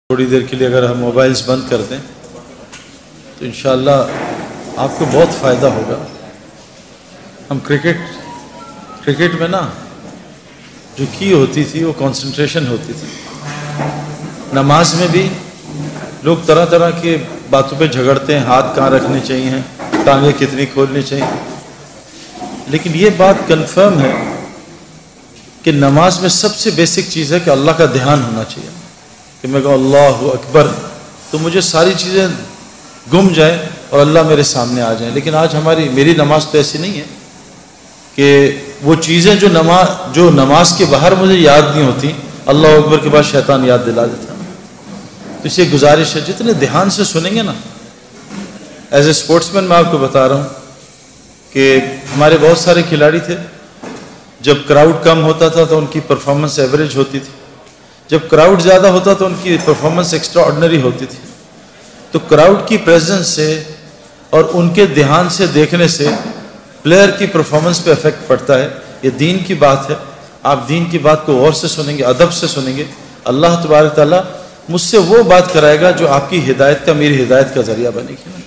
تھوڑی دیر کے لیے اگر ہم موبائلز بند کر دیں تو انشاءاللہ آپ کو بہت فائدہ ہوگا۔ ہم کرکٹ میں نا جو کی ہوتی تھی وہ کنسنٹریشن ہوتی تھی۔ نماز میں بھی لوگ طرح طرح کے باتوں پہ جھگڑتے ہیں، ہاتھ کہاں رکھنے چاہیے، ٹانگیں کتنی کھولنی چاہیے، لیکن یہ بات کنفرم ہے کہ نماز میں سب سے بیسک چیز ہے کہ اللہ کا دھیان ہونا چاہیے۔ کہ میں کہوں اللہ اکبر تو مجھے ساری چیزیں گم جائیں اور اللہ میرے سامنے آ جائیں، لیکن آج میری نماز تو ایسی نہیں ہے کہ وہ چیزیں جو نماز کے باہر مجھے یاد نہیں ہوتی، اللہ اکبر کے بعد شیطان یاد دلا دیتا۔ تو اس یہ گزارش ہے جتنے دھیان سے سنیں گے نا، ایز اے اسپورٹس مین میں آپ کو بتا رہا ہوں کہ ہمارے بہت سارے کھلاڑی تھے، جب کراؤڈ کم ہوتا تھا تو ان کی پرفارمنس ایوریج ہوتی تھی، جب کراؤڈ زیادہ ہوتا تو ان کی پرفارمنس ایکسٹرا آرڈنری ہوتی تھی۔ تو کراؤڈ کی پریزنس سے اور ان کے دھیان سے دیکھنے سے پلیئر کی پرفارمنس پہ افیکٹ پڑتا ہے۔ یہ دین کی بات ہے، آپ دین کی بات کو غور سے سنیں گے، ادب سے سنیں گے، اللہ تبارک تعالیٰ مجھ سے وہ بات کرائے گا جو آپ کی ہدایت کا، میری ہدایت کا ذریعہ بنے گی۔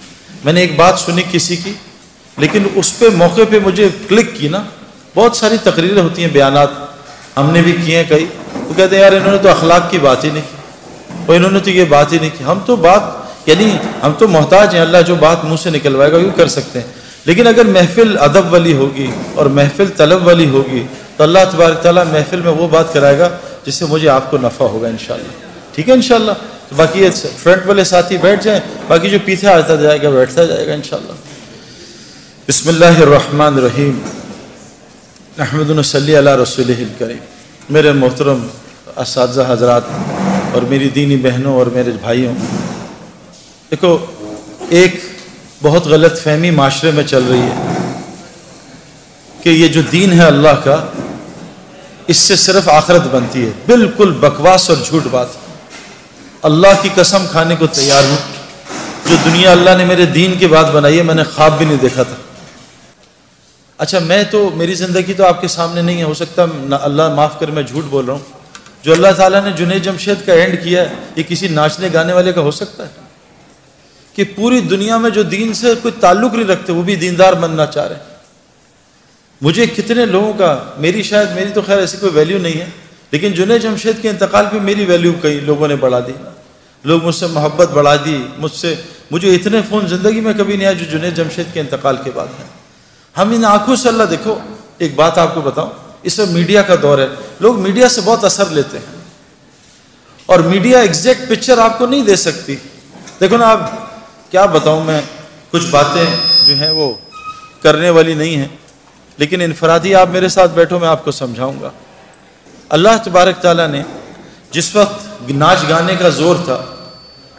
میں نے ایک بات سنی کسی کی، لیکن اس پہ موقع پہ مجھے کلک کی نا۔ بہت ساری تقریریں ہوتی ہیں، بیانات ہم نے بھی کیے ہیں کئی، وہ کہتے ہیں یار انہوں نے تو اخلاق کی بات ہی نہیں کی، اور انہوں نے تو یہ بات ہی نہیں کی۔ ہم تو محتاج ہیں، اللہ جو بات منہ سے نکلوائے گا وہ کر سکتے ہیں، لیکن اگر محفل ادب والی ہوگی اور محفل طلب والی ہوگی تو اللہ تبارک تعالیٰ محفل میں وہ بات کرائے گا جس سے مجھے آپ کو نفع ہوگا انشاءاللہ۔ ٹھیک ہے انشاءاللہ؟ تو باقی یہ فرنٹ والے ساتھی بیٹھ جائیں، باقی جو پیچھے آتا جائے گا بیٹھتا جائے گا انشاءاللہ۔ بسم اللہ الرحمن الرحیم، نحمد و صلی علی رسولہ الکریم۔ میرے محترم اساتذہ حضرات اور میری دینی بہنوں اور میرے بھائیوں، دیکھو ایک بہت غلط فہمی معاشرے میں چل رہی ہے کہ یہ جو دین ہے اللہ کا، اس سے صرف آخرت بنتی ہے۔ بالکل بکواس اور جھوٹ بات۔ اللہ کی قسم کھانے کو تیار ہوں، جو دنیا اللہ نے میرے دین کے بعد بنائی ہے میں نے خواب بھی نہیں دیکھا تھا۔ اچھا میری زندگی تو آپ کے سامنے نہیں ہے، ہو سکتا اللہ معاف کر میں جھوٹ بول رہا ہوں۔ جو اللہ تعالیٰ نے جنید جمشید کا اینڈ کیا ہے یہ کسی ناچنے گانے والے کا ہو سکتا ہے؟ کہ پوری دنیا میں جو دین سے کوئی تعلق نہیں رکھتے وہ بھی دیندار بننا چاہ رہے ہیں۔ مجھے کتنے لوگوں کا، میری تو خیر ایسی کوئی ویلیو نہیں ہے، لیکن جنید جمشید کے انتقال پہ میری ویلیو کئی لوگوں نے بڑھا دی، لوگ مجھ سے محبت بڑھا دی، مجھے اتنے فون زندگی میں کبھی نہیں آیا جو جنید جمشید کے انتقال کے بعد ہیں۔ ہم ان آنکھوں سے اللہ، دیکھو ایک بات آپ کو بتاؤں، اس وقت میڈیا کا دور ہے، لوگ میڈیا سے بہت اثر لیتے ہیں اور میڈیا ایگزیکٹ پکچر آپ کو نہیں دے سکتی۔ دیکھو نا، آپ کیا بتاؤں، میں کچھ باتیں جو ہیں وہ کرنے والی نہیں ہیں، لیکن انفرادی آپ میرے ساتھ بیٹھو میں آپ کو سمجھاؤں گا۔ اللہ تبارک تعالیٰ نے جس وقت ناچ گانے کا زور تھا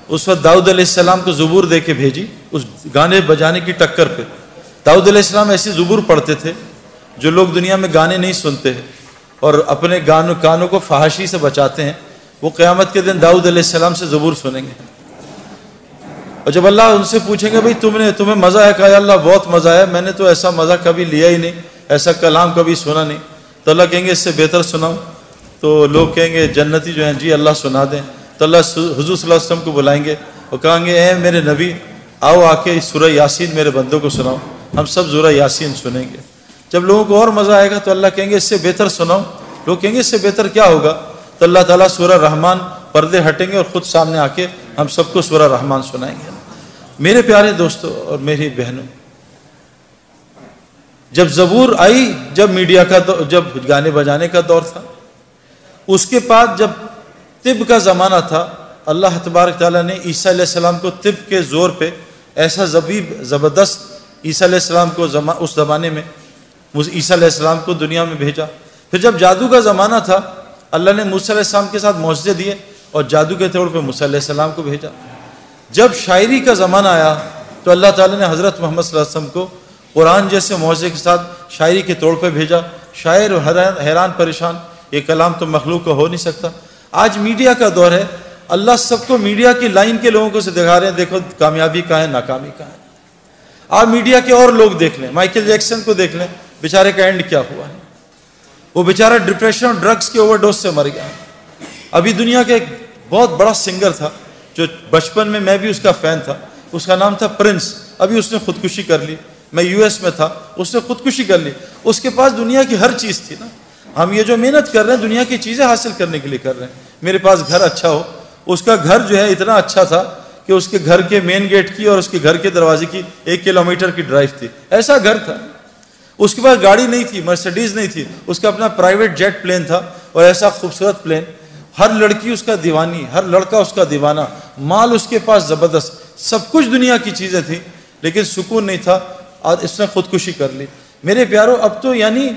اس وقت داؤد علیہ السلام کو زبور دے کے بھیجی، اس گانے بجانے کی ٹکر پہ۔ داؤد علیہ السلام ایسی زبور پڑھتے تھے جو لوگ دنیا میں گانے نہیں سنتے ہیں اور اپنے کانوں کو فحاشی سے بچاتے ہیں، وہ قیامت کے دن داؤد علیہ السلام سے زبور سنیں گے، اور جب اللہ ان سے پوچھیں گے بھئی تمہیں مزہ ہے؟ کہا یا اللہ بہت مزہ ہے، میں نے تو ایسا مزہ کبھی لیا ہی نہیں، ایسا کلام کبھی سنا نہیں۔ تو اللہ کہیں گے اس سے بہتر سناؤں؟ تو لوگ کہیں گے جنتی جو ہیں جی اللہ سنا دیں۔ تو اللہ حضور صلی اللہ علیہ وسلم کو بلائیں گے اور کہیں گے اے میرے نبی آؤ آ کے سورہ یاسین میرے بندوں کو سناؤ۔ ہم سب سورہ یاسین سنیں گے۔ جب لوگوں کو اور مزہ آئے گا تو اللہ کہیں گے اس سے بہتر سناؤ۔ لوگ کہیں گے اس سے بہتر کیا ہوگا؟ تو اللہ تعالیٰ سورہ رحمان، پردے ہٹیں گے اور خود سامنے آ کے ہم سب کو سورہ رحمان سنائیں گے۔ میرے پیارے دوستوں اور میری بہنوں، جب زبور آئی، جب میڈیا کا جب گانے بجانے کا دور تھا، اس کے بعد جب طب کا زمانہ تھا، اللہ تبارک تعالیٰ نے عیسیٰ علیہ السلام کو طب کے زور پہ ایسا زبردست عیسیٰ علیہ السلام کو اس زمانے میں عیسیٰ علیہ السلام کو دنیا میں بھیجا۔ پھر جب جادو کا زمانہ تھا، اللہ نے موسیٰ علیہ السلام کے ساتھ معجزے دیے اور جادو کے طور پہ موسیٰ علیہ السلام کو بھیجا۔ جب شاعری کا زمانہ آیا تو اللہ تعالیٰ نے حضرت محمد صلی اللہ علیہ وسلم کو قرآن جیسے معجزے کے ساتھ شاعری کے طور پہ بھیجا۔ شاعر حیران پریشان، یہ کلام تو مخلوق کا ہو نہیں سکتا۔ آج میڈیا کا دور ہے، اللہ سب کو میڈیا کی لائن کے لوگوں کو سے دکھا رہے ہیں، دیکھو کامیابی کہاں ہے، ناکامی کہاں ہے۔ آپ میڈیا کے اور لوگ دیکھ لیں، مائیکل جیکسن کو دیکھ لیں، بیچارے کا اینڈ کیا ہوا ہے، وہ بیچارہ ڈپریشن اور ڈرگز کے اوور ڈوز سے مر گیا۔ ابھی دنیا کے بہت بڑا سنگر تھا جو بچپن میں بھی اس کا فین تھا. اس کا نام تھا پرنس. ابھی اس نے خودکشی کر لی. میں US میں تھا, اس نے خودکشی کر لی. اس کے پاس دنیا کی ہر چیز تھی نا. ہم یہ جو محنت کر رہے ہیں دنیا کی چیزیں حاصل کرنے کے لیے کر رہے ہیں. میرے پاس گھر اچھا ہو, اس کا گھر جو ہے اتنا اچھا تھا کہ اس کے گھر کے مین گیٹ کی اور اس کے گھر کے دروازے کی 1 کلومیٹر کی ڈرائیو تھی. ایسا گھر تھا. اس کے پاس گاڑی نہیں تھی, مرسیڈیز نہیں تھی, اس کا اپنا پرائیویٹ جیٹ پلین تھا, اور ایسا خوبصورت پلین. ہر لڑکی اس کا دیوانی, ہر لڑکا اس کا دیوانہ. مال اس کے پاس زبردست, سب کچھ دنیا کی چیزیں تھیں, لیکن سکون نہیں تھا. اور اس نے خودکشی کر لی. میرے پیارو, اب تو یعنی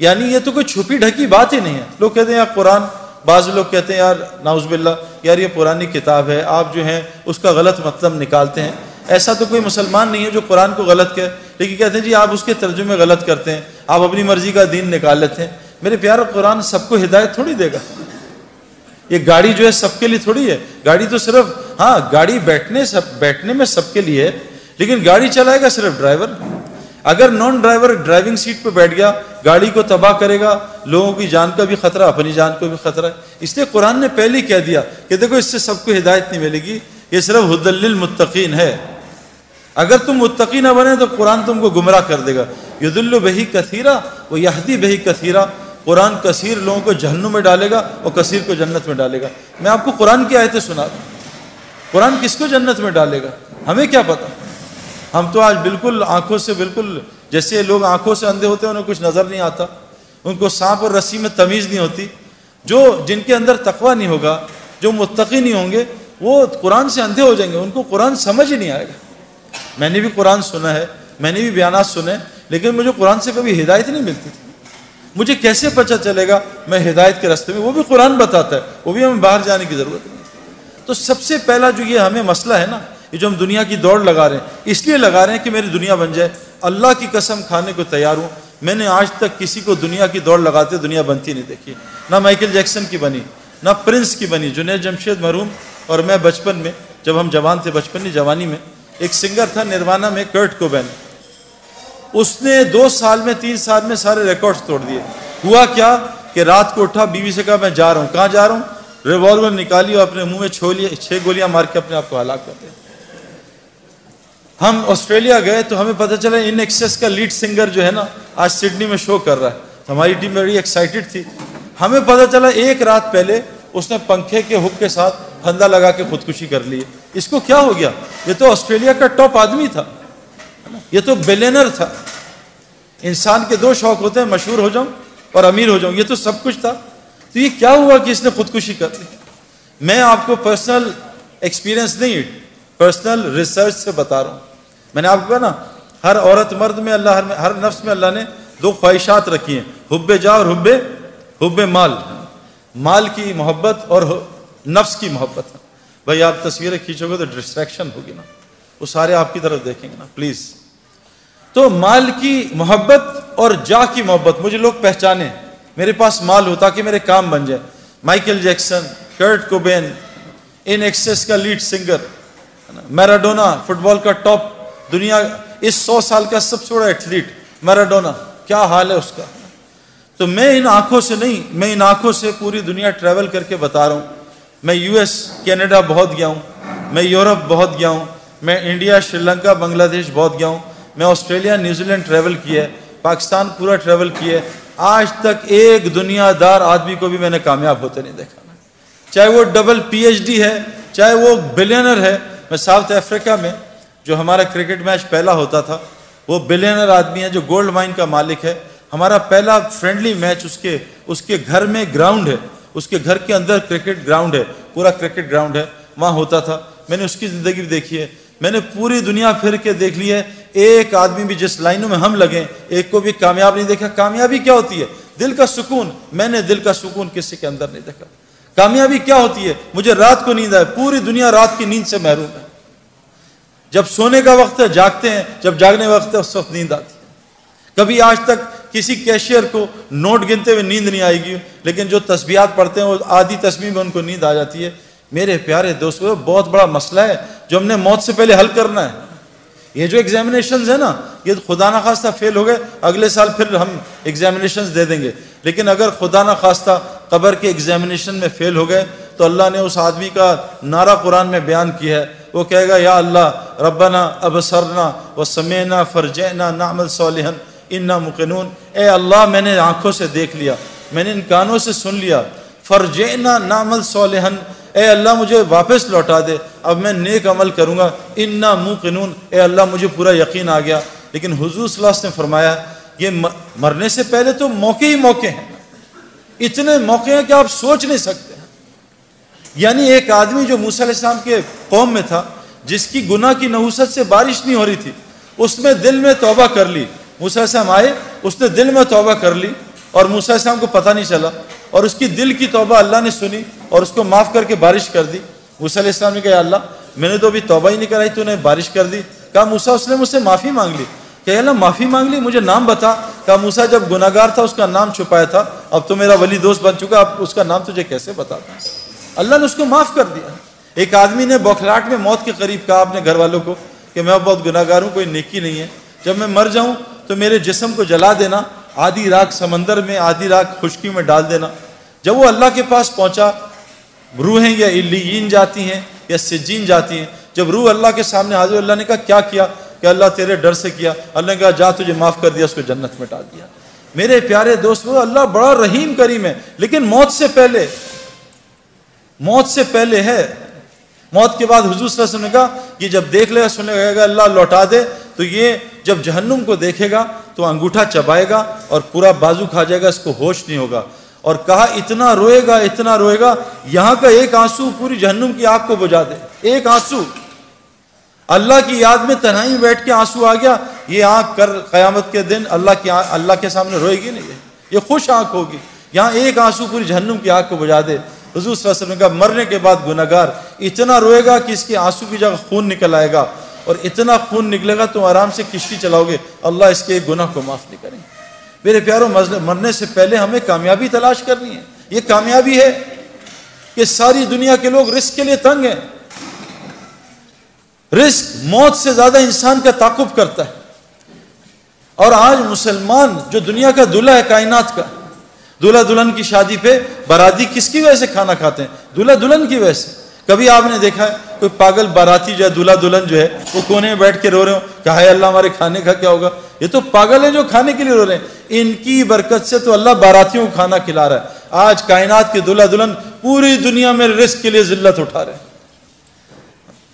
یہ تو کوئی چھپی ڈھکی بات ہی نہیں ہے. لوگ کہتے ہیں یار قرآن, بعض لوگ کہتے ہیں یار نعوذ باللہ یار یہ پرانی کتاب ہے, آپ جو ہیں اس کا غلط مطلب نکالتے ہیں. ایسا تو کوئی مسلمان نہیں ہے جو قرآن کو غلط کہے, لیکن کہتے ہیں جی آپ اس کے ترجمے غلط کرتے ہیں, آپ اپنی مرضی کا دین نکال لیتے ہیں. میرے پیارو, قرآن سب کو ہدایت تھوڑی دے گا. یہ گاڑی جو ہے سب کے لیے تھوڑی ہے. گاڑی تو صرف, ہاں گاڑی بیٹھنے میں سب کے لیے ہے, لیکن گاڑی چلائے گا صرف ڈرائیور. اگر نان ڈرائیور ڈرائیونگ سیٹ پہ بیٹھ گیا, گاڑی کو تباہ کرے گا, لوگوں کی جان کا بھی خطرہ, اپنی جان کو بھی خطرہ ہے. اس لیے قرآن نے پہلے ہی کہہ دیا کہ دیکھو اس سے سب کو ہدایت نہیں ملے گی, یہ صرف ھدی للمتقین ہے. اگر تم متقی نہ بنے تو قرآن تم کو گمراہ کر دے گا. یضل بہ کثیرا و یہدی بہ کثیرا. قرآن کثیر لوگوں کو جہنم میں ڈالے گا اور کثیر کو جنت میں ڈالے گا. میں آپ کو قرآن کی آیتیں سنا دوں. قرآن کس کو جنت میں ڈالے گا ہمیں کیا پتہ. ہم تو آج بالکل آنکھوں سے, بالکل جیسے لوگ آنکھوں سے اندھے ہوتے ہیں, انہیں کچھ نظر نہیں آتا, ان کو سانپ اور رسی میں تمیز نہیں ہوتی. جن کے اندر تقویٰ نہیں ہوگا, جو متقی نہیں ہوں گے, وہ قرآن سے اندھے ہو جائیں گے, ان کو قرآن سمجھ ہی نہیں آئے گا. میں نے بھی قرآن سنا ہے, میں نے بھی بیانات سنے, لیکن مجھے قرآن سے کبھی ہدایت نہیں ملتی تھی. مجھے کیسے پتہ چلے گا میں ہدایت کے راستے میں؟ وہ بھی قرآن بتاتا ہے, وہ بھی ہمیں باہر جانے کی ضرورت نہیں. تو سب سے پہلا جو یہ ہمیں مسئلہ ہے نا, یہ جو ہم دنیا کی دوڑ لگا رہے ہیں, اس لیے لگا رہے ہیں کہ میری دنیا بن جائے. اللہ کی قسم کھانے کو تیار ہوں, میں نے آج تک کسی کو دنیا کی دوڑ لگاتے دنیا بنتی نہیں دیکھی. نہ مائیکل جیکسن کی بنی, نہ پرنس کی بنی. جنید جمشید مرحوم اور میں بچپن میں, جب ہم جوان تھے, بچپن نہیں جوانی میں, ایک سنگر تھا نروانہ میں, کرٹ کوبین. اس نے 2 سال میں 3 سال میں سارے ریکارڈز توڑ دیے. ہوا کیا کہ رات کو اٹھا, بیوی سے کہا میں جا رہا ہوں. کہاں جا رہا ہوں؟ ریوالور نکالی اور اپنے منہ میں 6 گولیاں مار کے اپنے آپ کو ہلاک کر دیا. ہم آسٹریلیا گئے تو ہمیں پتہ چلا ان ایکسیس کا لیڈ سنگر جو ہے نا آج سڈنی میں شو کر رہا ہے. ہماری ٹیم بڑی ایکسائٹڈ تھی. ہمیں پتہ چلا 1 رات پہلے اس نے پنکھے کے ہک کے ساتھ پھندا لگا کے خودکشی کر لی. اس کو کیا ہو گیا؟ یہ تو آسٹریلیا کا ٹاپ آدمی تھا, یہ تو بلینر تھا. انسان کے 2 شوق ہوتے ہیں, مشہور ہو جاؤں اور امیر ہو جاؤں. یہ تو سب کچھ تھا. تو یہ کیا ہوا کہ اس نے خودکشی کر لی؟ میں آپ کو پرسنل ایکسپیرینس نہیں, پرسنل ریسرچ سے بتا رہا ہوں. میں نے آپ کو کہا نا, ہر عورت مرد میں اللہ, ہر نفس میں اللہ نے 2 خواہشات رکھی ہیں, حب جا اور حب مال. مال کی محبت اور نفس کی محبت. بھائی آپ تصویریں کھینچو گے تو ڈسٹریکشن ہوگی نا, وہ سارے آپ کی طرف دیکھیں گے نا پلیز. تو مال کی محبت اور جا کی محبت. مجھے لوگ پہچانے, میرے پاس مال ہو تاکہ میرے کام بن جائے. مائیکل جیکسن, کرٹ کوبین, ان ایکسیس کا لیڈ سنگر, میراڈونا فٹ بال کا ٹاپ, دنیا اس 100 سال کا سب سے بڑا ایتھلیٹ میراڈونا, کیا حال ہے اس کا. تو میں ان آنکھوں سے نہیں, میں ان آنکھوں سے پوری دنیا ٹریول کر کے بتا رہا ہوں. میں US, کینیڈا بہت گیا ہوں, میں یورپ بہت گیا ہوں, میں انڈیا, شری لنکا, بنگلہ دیش بہت گیا ہوں, میں آسٹریلیا, نیوزی لینڈ ٹریول کیا ہے, پاکستان پورا ٹریول کیا ہے. آج تک ایک دنیا دار آدمی کو بھی میں نے کامیاب ہوتے نہیں دیکھا, چاہے وہ ڈبل PhD ہے, چاہے وہ بلینر ہے. میں ساؤتھ افریقہ میں جو ہمارا کرکٹ میچ پہلا ہوتا تھا, وہ بلینر آدمی ہے جو گولڈ مائن کا مالک ہے. ہمارا پہلا فرینڈلی میچ اس کے گھر میں گراؤنڈ ہے, اس کے گھر کے اندر کرکٹ گراؤنڈ ہے, پورا کرکٹ گراؤنڈ ہے, وہاں ہوتا تھا. میں نے اس کی زندگی بھی دیکھی ہے. میں نے پوری دنیا پھر کے دیکھ لی ہے, ایک آدمی بھی جس لائنوں میں ہم لگیں ایک کو بھی کامیاب نہیں دیکھا. کامیابی کیا ہوتی ہے؟ دل کا سکون. میں نے دل کا سکون کسی کے اندر نہیں دیکھا. کامیابی کیا ہوتی ہے؟ مجھے رات کو نیند آئے. پوری دنیا رات کی نیند سے محروم ہے. جب سونے کا وقت ہے جاگتے ہیں, جب جاگنے کا وقت ہے اس وقت نیند آتی ہے. کبھی آج تک کسی کیشیئر کو نوٹ گنتے ہوئے نیند نہیں آئے گی, لیکن جو تسبیحات پڑھتے ہیں وہ آدھی تسبیح میں ان کو نیند آ جاتی ہے. میرے پیارے دوستو, بہت بڑا مسئلہ ہے جو ہم نے موت سے پہلے حل کرنا ہے. یہ جو ایگزامینیشنز ہیں نا, یہ خدا نخواستہ فیل ہو گئے, اگلے سال پھر ہم ایگزامینیشنز دے دیں گے. لیکن اگر خدا نخواستہ قبر کے ایگزامینیشن میں فیل ہو گئے تو اللہ نے اس آدمی کا نعرہ قرآن میں بیان کیا ہے. وہ کہے گا یا اللہ ربنا ابصرنا وسمعنا فرجعنا نعمل صالحا انا موقنون. اے اللہ میں نے آنکھوں سے دیکھ لیا, میں نے ان کانوں سے سن لیا, فرجعنا نعمل صالحا, اے اللہ مجھے واپس لوٹا دے, اب میں نیک عمل کروں گا, انا موقنون, اے اللہ مجھے پورا یقین آ گیا. لیکن حضور صلی اللہ علیہ وسلم نے فرمایا یہ مرنے سے پہلے تو موقع ہی موقع ہیں, اتنے موقع ہیں کہ آپ سوچ نہیں سکتے. یعنی ایک آدمی جو موسیٰ علیہ السلام کے قوم میں تھا, جس کی گناہ کی نحوست سے بارش نہیں ہو رہی تھی, اس میں دل میں توبہ کر لی. موسیٰ علیہ السلام آئے, اس نے دل میں توبہ کر لی اور موسیٰ علیہ السلام کو پتہ نہیں چلا, اور اس کی دل کی توبہ اللہ نے سنی اور اس کو معاف کر کے بارش کر دی. موسیٰ علیہ السلام نے کہا اللہ میں نے تو ابھی توبہ ہی نہیں کرائی, تو نے بارش کر دی. کہا موسیٰ اس نے مجھ سے معافی مانگ لی. کہ اللہ معافی مانگ لی, مجھے نام بتا. کہا موسیٰ جب گناہ گار تھا اس کا نام چھپایا تھا, اب تو میرا ولی دوست بن چکا, اب اس کا نام تجھے کیسے بتاتا. اللہ نے اس کو معاف کر دیا. ایک آدمی نے بوکھلاہٹ میں موت کے قریب کہا اپنے گھر والوں کو کہ میں بہت گناہ گار ہوں, کوئی نیکی نہیں ہے, جب میں مر جاؤں تو میرے جسم کو جلا دینا, آدھی رات سمندر میں آدھی رات خشکی میں ڈال دینا. جب وہ اللہ کے پاس پہنچا, روحیں یا علیین جاتی ہیں یا سجین جاتی ہیں, جب روح اللہ کے سامنے حاضر, اللہ نے کہا کیا کہ اللہ تیرے ڈر سے کیا. اللہ نے کہا جا تجھے معاف کر دیا, اس کو جنت میں ڈال دیا. میرے پیارے دوست, وہ اللہ بڑا رحیم کریم ہے, لیکن موت سے پہلے ہے. موت کے بعد حضور صلی اللہ علیہ وسلم نے کہا کہ جب دیکھ لے گا, سنے گا اللہ لوٹا دے, تو یہ جب جہنم کو دیکھے گا تو انگوٹھا چبائے گا اور پورا بازو کھا جائے گا, اس کو ہوش نہیں ہوگا. اور کہا اتنا روئے گا یہاں کا ایک آنسو پوری جہنم کی آگ کو بجھا دے. ایک آنسو, اللہ کی یاد میں تنہائی میں بیٹھ کے آنسو آ گیا, یہ آنکھ کر قیامت کے دن اللہ کے سامنے روئے گی نہیں, یہ خوش آنکھ ہوگی. یہاں ایک آنسو پوری جہنم کی آگ کو بجھا دے. حضور صلی اللہ علیہ وسلم نے کہا مرنے کے بعد گناہگار اتنا روئے گا کہ اس کے آنسو کی جگہ خون نکل آئے گا, اور اتنا خون نکلے گا تو آرام سے کشتی چلاؤ گے, اللہ اس کے گناہ کو معاف نہیں کریں گے. میرے پیاروں, مرنے سے پہلے ہمیں کامیابی تلاش کرنی ہے. یہ کامیابی ہے کہ ساری دنیا کے لوگ رزق کے لیے تنگ ہیں. رزق موت سے زیادہ انسان کا تعاقب کرتا ہے. اور آج مسلمان جو دنیا کا دلہا ہے کائنات کا, دلہا دلہن کی شادی پہ باراتی کس کی وجہ سے کھانا کھاتے ہیں؟ دلہا دلہن کی وجہ سے. کبھی آپ نے دیکھا ہے کوئی پاگل باراتی جو ہے, دلہا دلہن جو ہے, وہ کونے میں بیٹھ کے رو رہے ہو کہ ہائے اللہ ہمارے کھانے کا کیا ہوگا؟ یہ تو پاگل ہیں جو کھانے کے لیے رو رہے ہیں. ان کی برکت سے تو اللہ باراتیوں کو کھانا کھلا رہا ہے. آج کائنات کے دلہا دلہن پوری دنیا میں رزق کے لیے ذلت اٹھا رہے ہیں.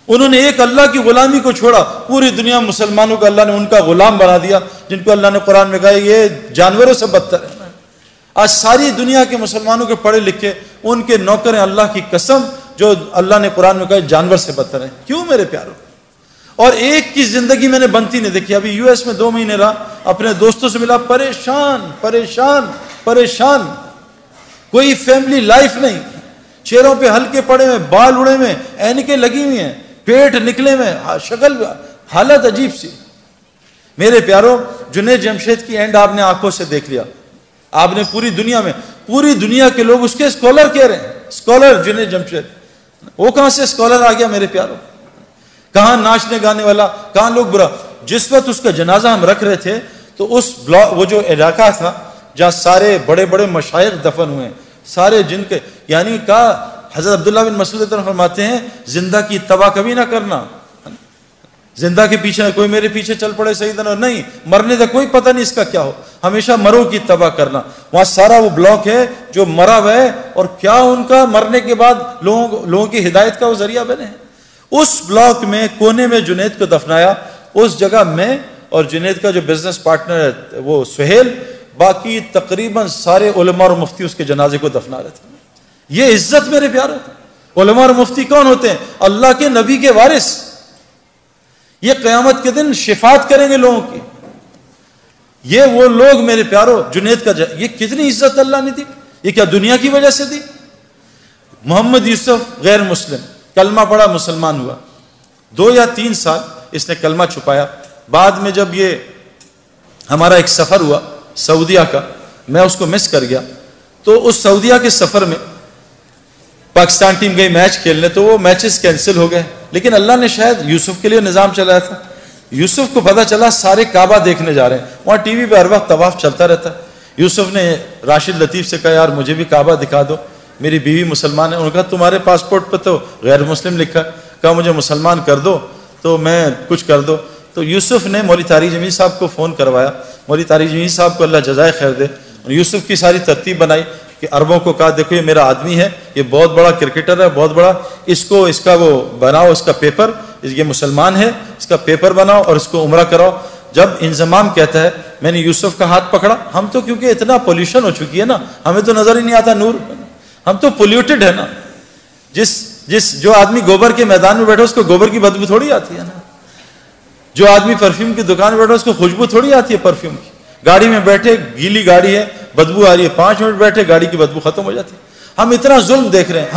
انہوں نے ایک اللہ کی غلامی کو چھوڑا, پوری دنیا مسلمانوں کو اللہ نے ان کا غلام بنا دیا, جن کو اللہ نے قرآن میں کہا یہ جانوروں سے بدتر ہے. آج ساری دنیا کے مسلمانوں کے پڑھے لکھے ان کے نوکر ہیں, اللہ کی قسم, جو اللہ نے قرآن میں کہا جانور سے بدتر ہیں. کیوں میرے پیاروں؟ اور ایک کی زندگی میں نے بنتی نہیں دیکھی. ابھی US میں 2 مہینے رہا, اپنے دوستوں سے ملا, پریشان, کوئی فیملی لائف نہیں, چہروں پہ ہلکے پڑے ہوئے, بال اڑے ہوئے, اینکیں لگی ہوئی ہیں, پیٹ نکلے ہوئے, شکل حالت عجیب سی. میرے پیاروں, جنید جمشید کی اینڈ آپ نے آنکھوں سے دیکھ لیا. آپ نے پوری دنیا کے لوگ اس کے اسکالر کہہ رہے ہیں, اسکالر جنید جمشید. وہ کہاں سے اسکالر آ گیا میرے پیاروں؟ کہاں ناچنے گانے والا, کہاں لوگ برا. جس وقت اس کا جنازہ ہم رکھ رہے تھے تو اس وہ جو علاقہ تھا جہاں سارے بڑے بڑے مشائخ دفن ہوئے, سارے جن کے, یعنی کہا حضرت عبداللہ بن مسعود فرماتے ہیں زندہ کی اتباع کبھی نہ کرنا. زندہ کے پیچھے کوئی میرے پیچھے چل پڑے سیدنا, نہیں, مرنے کا کوئی پتہ نہیں اس کا کیا ہو, ہمیشہ مرو کی اتباع کرنا. وہاں سارا وہ بلاک ہے جو مرا ہوا ہے, اور کیا ان کا مرنے کے بعد لوگوں کی ہدایت کا وہ ذریعہ بنے ہیں. اس بلاک میں کونے میں جنید کو دفنایا. اس جگہ میں اور جنید کا جو بزنس پارٹنر ہے وہ سہیل, باقی تقریباً سارے علماء اور مفتی اس کے جنازے کو دفنا رہے تھے. یہ عزت میرے پیاروں. علماء اور مفتی کون ہوتے ہیں؟ اللہ کے نبی کے وارث. یہ قیامت کے دن شفاعت کریں گے لوگوں کی. یہ وہ لوگ میرے پیاروں, جنید کا یہ کتنی عزت اللہ نے دی. یہ کیا دنیا کی وجہ سے دی؟ محمد یوسف غیر مسلم, کلمہ پڑھا, مسلمان ہوا. 2 یا 3 سال اس نے کلمہ چھپایا. بعد میں جب یہ ہمارا ایک سفر ہوا سعودیہ کا, میں اس کو مس کر گیا. تو اس سعودیہ کے سفر میں پاکستان ٹیم گئی میچ کھیلنے, تو وہ میچز کینسل ہو گئے. لیکن اللہ نے شاید یوسف کے لیے نظام چلایا تھا. یوسف کو پتہ چلا سارے کعبہ دیکھنے جا رہے ہیں, وہاں ٹی وی پہ ہر وقت طواف چلتا رہتا ہے. یوسف نے راشد لطیف سے کہا یار مجھے بھی کعبہ دکھا دو. میری بیوی مسلمان ہے. انہوں نے کہا تمہارے پاسپورٹ پہ تو غیر مسلم لکھا ہے. کہا مجھے مسلمان کر دو تو میں کچھ کر دو. تو یوسف نے مولوی طارق جمیل صاحب کو فون کروایا. مولوی طارق جمیل صاحب کو اللہ جزائے خیر دے. یوسف کی ساری ترتیب بنائی کہ عربوں کو کہا دیکھو یہ میرا آدمی ہے, یہ بہت بڑا کرکٹر ہے, بہت بڑا, اس کا وہ بناؤ, اس کا پیپر, یہ مسلمان ہے, اس کا پیپر بناؤ اور اس کو عمرہ کراؤ. جب انضمام کہتا ہے میں نے یوسف کا ہاتھ پکڑا. ہم تو کیونکہ اتنا پولیوشن ہو چکی ہے نا, ہمیں تو نظر ہی نہیں آتا نور, ہم تو پولیوٹڈ ہے نا. جو آدمی گوبر کے میدان میں بیٹھا اس کو گوبر کی بدبو تھوڑی آتی ہے نا. جو آدمی پرفیوم کی دکان میں بیٹھا اس کو خوشبو تھوڑی آتی ہے پرفیوم کی. گاڑی میں بیٹھے, گیلی گاڑی ہے, بدبو آ رہی ہے, 5 منٹ بیٹھے گاڑی کی بدبو ختم ہو جاتی ہے. ہم اتنا ظلم دیکھ رہے ہیں,